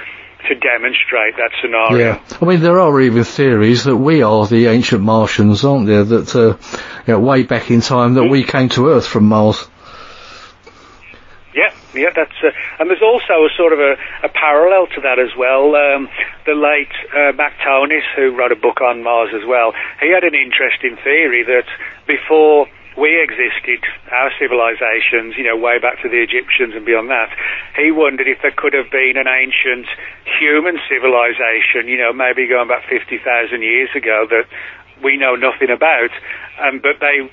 Speaker 5: demonstrate that scenario.
Speaker 1: Yeah, I mean, there are even theories that we are the ancient Martians, aren't there, that you know, way back in time that we came to Earth from Mars.
Speaker 5: Yeah, that's and there's also a sort of a parallel to that as well. The late Mac Tonis, who wrote a book on Mars as well, he had an interesting theory that before we existed, our civilizations, you know, way back to the Egyptians and beyond that, he wondered if there could have been an ancient human civilization, you know, maybe going back 50,000 years ago that we know nothing about, but they,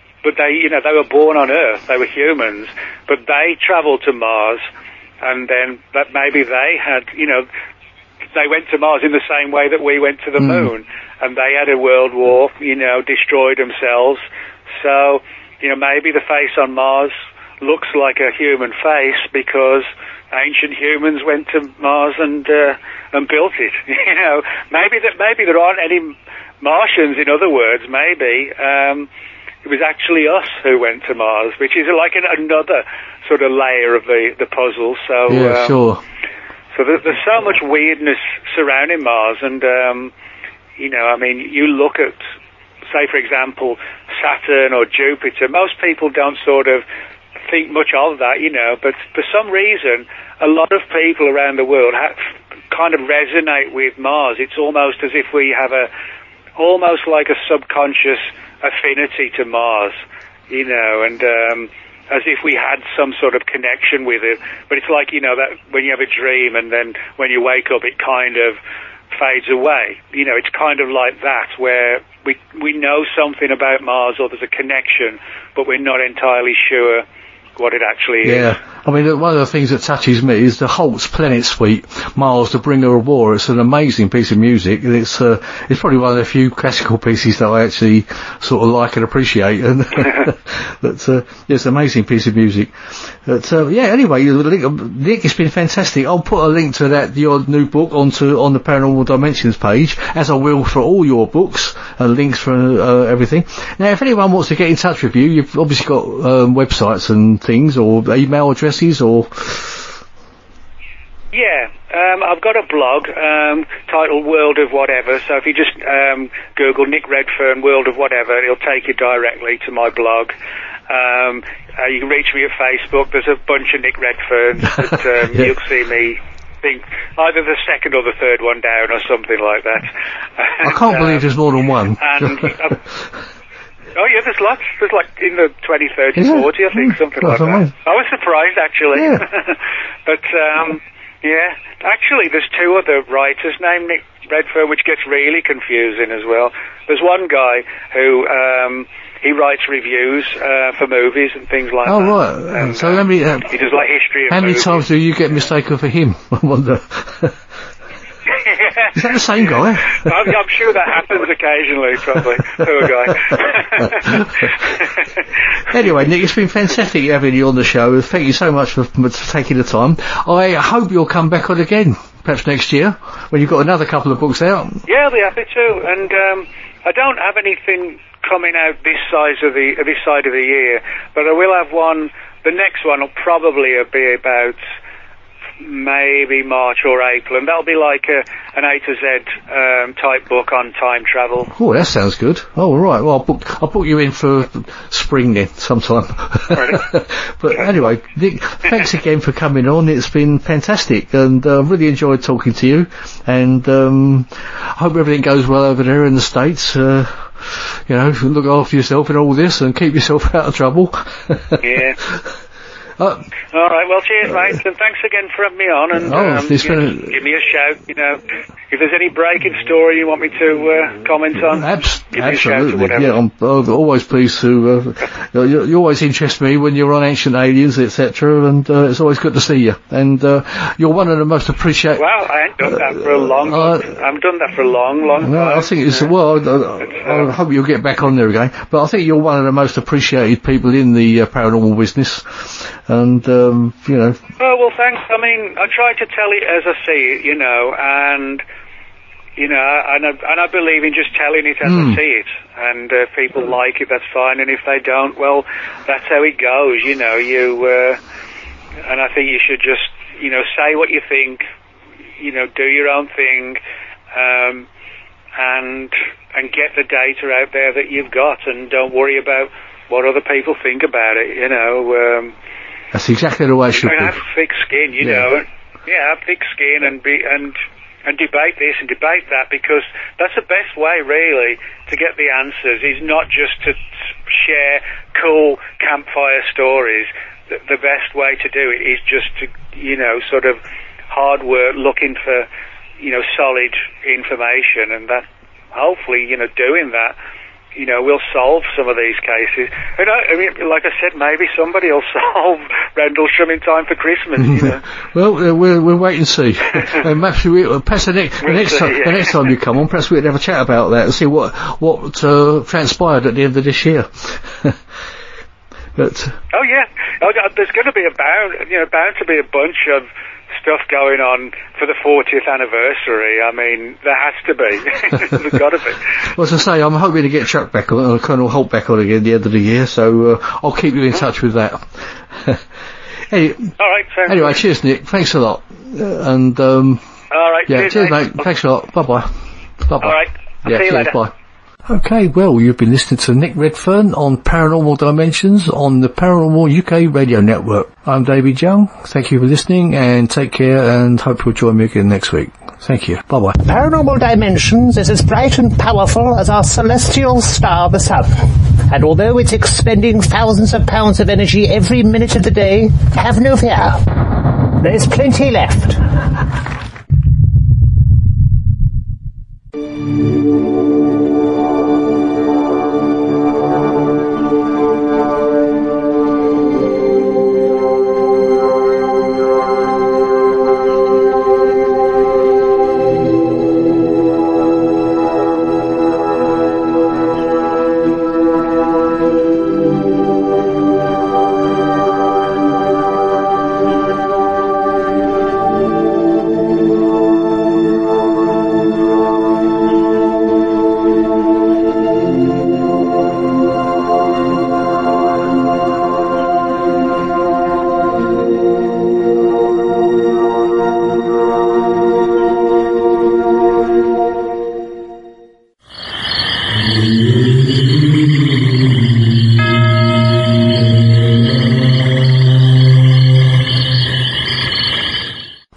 Speaker 5: you know, they were born on Earth, they were humans, but they travelled to Mars, and then, but maybe they had, you know, they went to Mars in the same way that we went to the moon, and they had a world war, you know, destroyed themselves. So, you know, maybe the face on Mars looks like a human face because ancient humans went to Mars and built it. You know, maybe there aren't any Martians. In other words, maybe it was actually us who went to Mars, which is like another sort of layer of the puzzle. So
Speaker 1: yeah, sure.
Speaker 5: So there's so much weirdness surrounding Mars, and you know, I mean, you look at, say, for example, Saturn or Jupiter, most people don't sort of think much of that, you know, but for some reason, a lot of people around the world kind of resonate with Mars. It's almost as if we have almost like a subconscious affinity to Mars, you know, and as if we had some sort of connection with it. But it's like, you know, that when you have a dream and then when you wake up, it kind of fades away. You know, it's kind of like that, where we know something about Mars, or there's a connection, but we're not entirely sure what it actually is.
Speaker 1: Yeah, I mean, one of the things that touches me is the Holt's Planet Suite, Mars, the Bringer of War. It's an amazing piece of music, and it's probably one of the few classical pieces that I actually sort of like and appreciate. And it's an amazing piece of music. But anyway, Nick, it's been fantastic. I'll put a link to your new book on the Paranormal Dimensions page, as I will for all your books and links for everything. Now, if anyone wants to get in touch with you, you've obviously got websites and things, or email addresses, or...
Speaker 5: Yeah, I've got a blog titled World of Whatever, so if you just Google Nick Redfern World of Whatever, it'll take you directly to my blog. You can reach me at Facebook. There's a bunch of Nick Redferns that you'll see me think either the second or the third one down or something like that.
Speaker 1: I can't believe there's more than one.
Speaker 5: And oh yeah, there's lots. There's like in the 20, 30, 40, I think, something like that. I was surprised, actually.
Speaker 1: Yeah.
Speaker 5: But, actually there's two other writers named Nick Redfern, which gets really confusing as well. There's one guy who, he writes reviews for movies and things like that.
Speaker 1: Oh, right.
Speaker 5: And,
Speaker 1: so how many...
Speaker 5: he does like history of
Speaker 1: How many
Speaker 5: movies.
Speaker 1: times do you get mistaken for him? I wonder. Is that the same guy?
Speaker 5: I'm sure that happens occasionally, probably. Poor guy.
Speaker 1: Anyway, Nick, it's been fantastic having you on the show. Thank you so much for taking the time. I hope you'll come back on again, perhaps next year, when you've got another couple of books out.
Speaker 5: Yeah, I'll be happy to. And I don't have anything coming out this side of the year, but I will have one. The next one will probably be about maybe March or April, and that'll be like an A to Z type book on time travel.
Speaker 1: Oh, that sounds good. Oh, all right. Well, I'll book you in for spring then, sometime.
Speaker 5: Right.
Speaker 1: But anyway, Nick, thanks again for coming on. It's been fantastic, and I've really enjoyed talking to you. And I hope everything goes well over there in the States. Look after yourself in all this, and keep yourself out of trouble.
Speaker 5: Yeah. All right, well, cheers, mate, and thanks again for having me on, and give me a shout, if there's any breaking story you want me to comment on, give me a shout or whatever.
Speaker 1: Yeah, I'm always pleased to, you always interest me when you're on Ancient Aliens, etc., and it's always good to see you, and you're one of the most appreciated...
Speaker 5: Well, I ain't done that for a long time.
Speaker 1: No, I think it's, I hope you'll get back on there again, but I think you're one of the most appreciated people in the paranormal business. And,
Speaker 5: Oh, well, thanks. I mean, I try to tell it as I see it, and, and I believe in just telling it as I see it. And if people like it, that's fine. And if they don't, well, that's how it goes, and I think you should just, say what you think, do your own thing, and get the data out there that you've got, and don't worry about what other people think about it,
Speaker 1: That's exactly the way it should be.
Speaker 5: Have thick skin, have thick skin and debate this and debate that, because that's the best way, really, to get the answers, is not just to share cool campfire stories. The best way to do it is just to, sort of hard work, looking for, solid information, and that, hopefully, doing that, we'll solve some of these cases. And I mean, like I said, maybe somebody will solve Rendlesham in time for Christmas,
Speaker 1: Well, we'll wait and see. Perhaps the next time you come on, perhaps we can have a chat about that and see what transpired at the end of this year. But
Speaker 5: oh yeah, there's going to be bound to be a bunch of stuff going on for the 40th anniversary. I mean, there has to be. There's got to be.
Speaker 1: Well, as I say, I'm hoping to get Chuck back on, Colonel Holt back on again at the end of the year, so I'll keep you in touch with that.
Speaker 5: All right.
Speaker 1: Anyway, cheers, Nick. Thanks a lot. All
Speaker 5: right.
Speaker 1: Yeah, cheers, mate. Thanks a lot. Bye-bye. Bye-bye.
Speaker 5: All right. I'll see you later.
Speaker 1: Bye. Okay, well, you've been listening to Nick Redfern on Paranormal Dimensions on the Paranormal UK radio network. I'm David Young. Thank you for listening, and take care, and hope you'll join me again next week. Thank you. Bye-bye.
Speaker 6: Paranormal Dimensions is as bright and powerful as our celestial star, the sun. And although it's expending thousands of pounds of energy every minute of the day, have no fear. There's plenty left.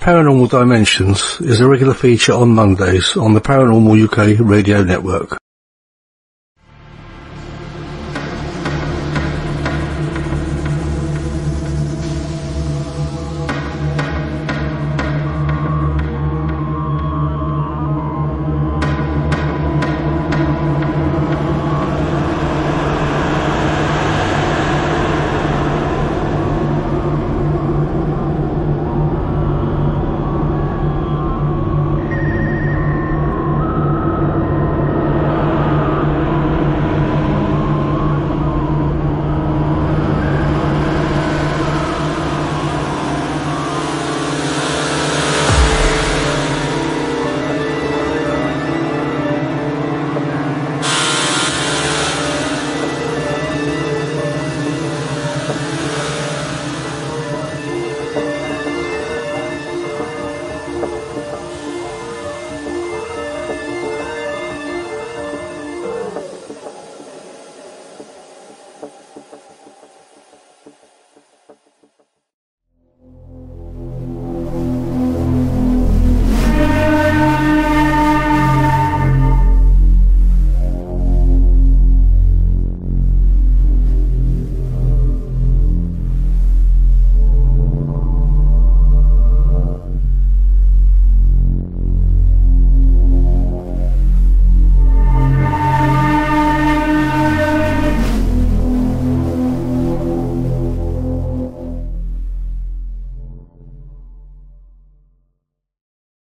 Speaker 1: Paranormal Dimensions is a regular feature on Mondays on the Paranormal UK radio network.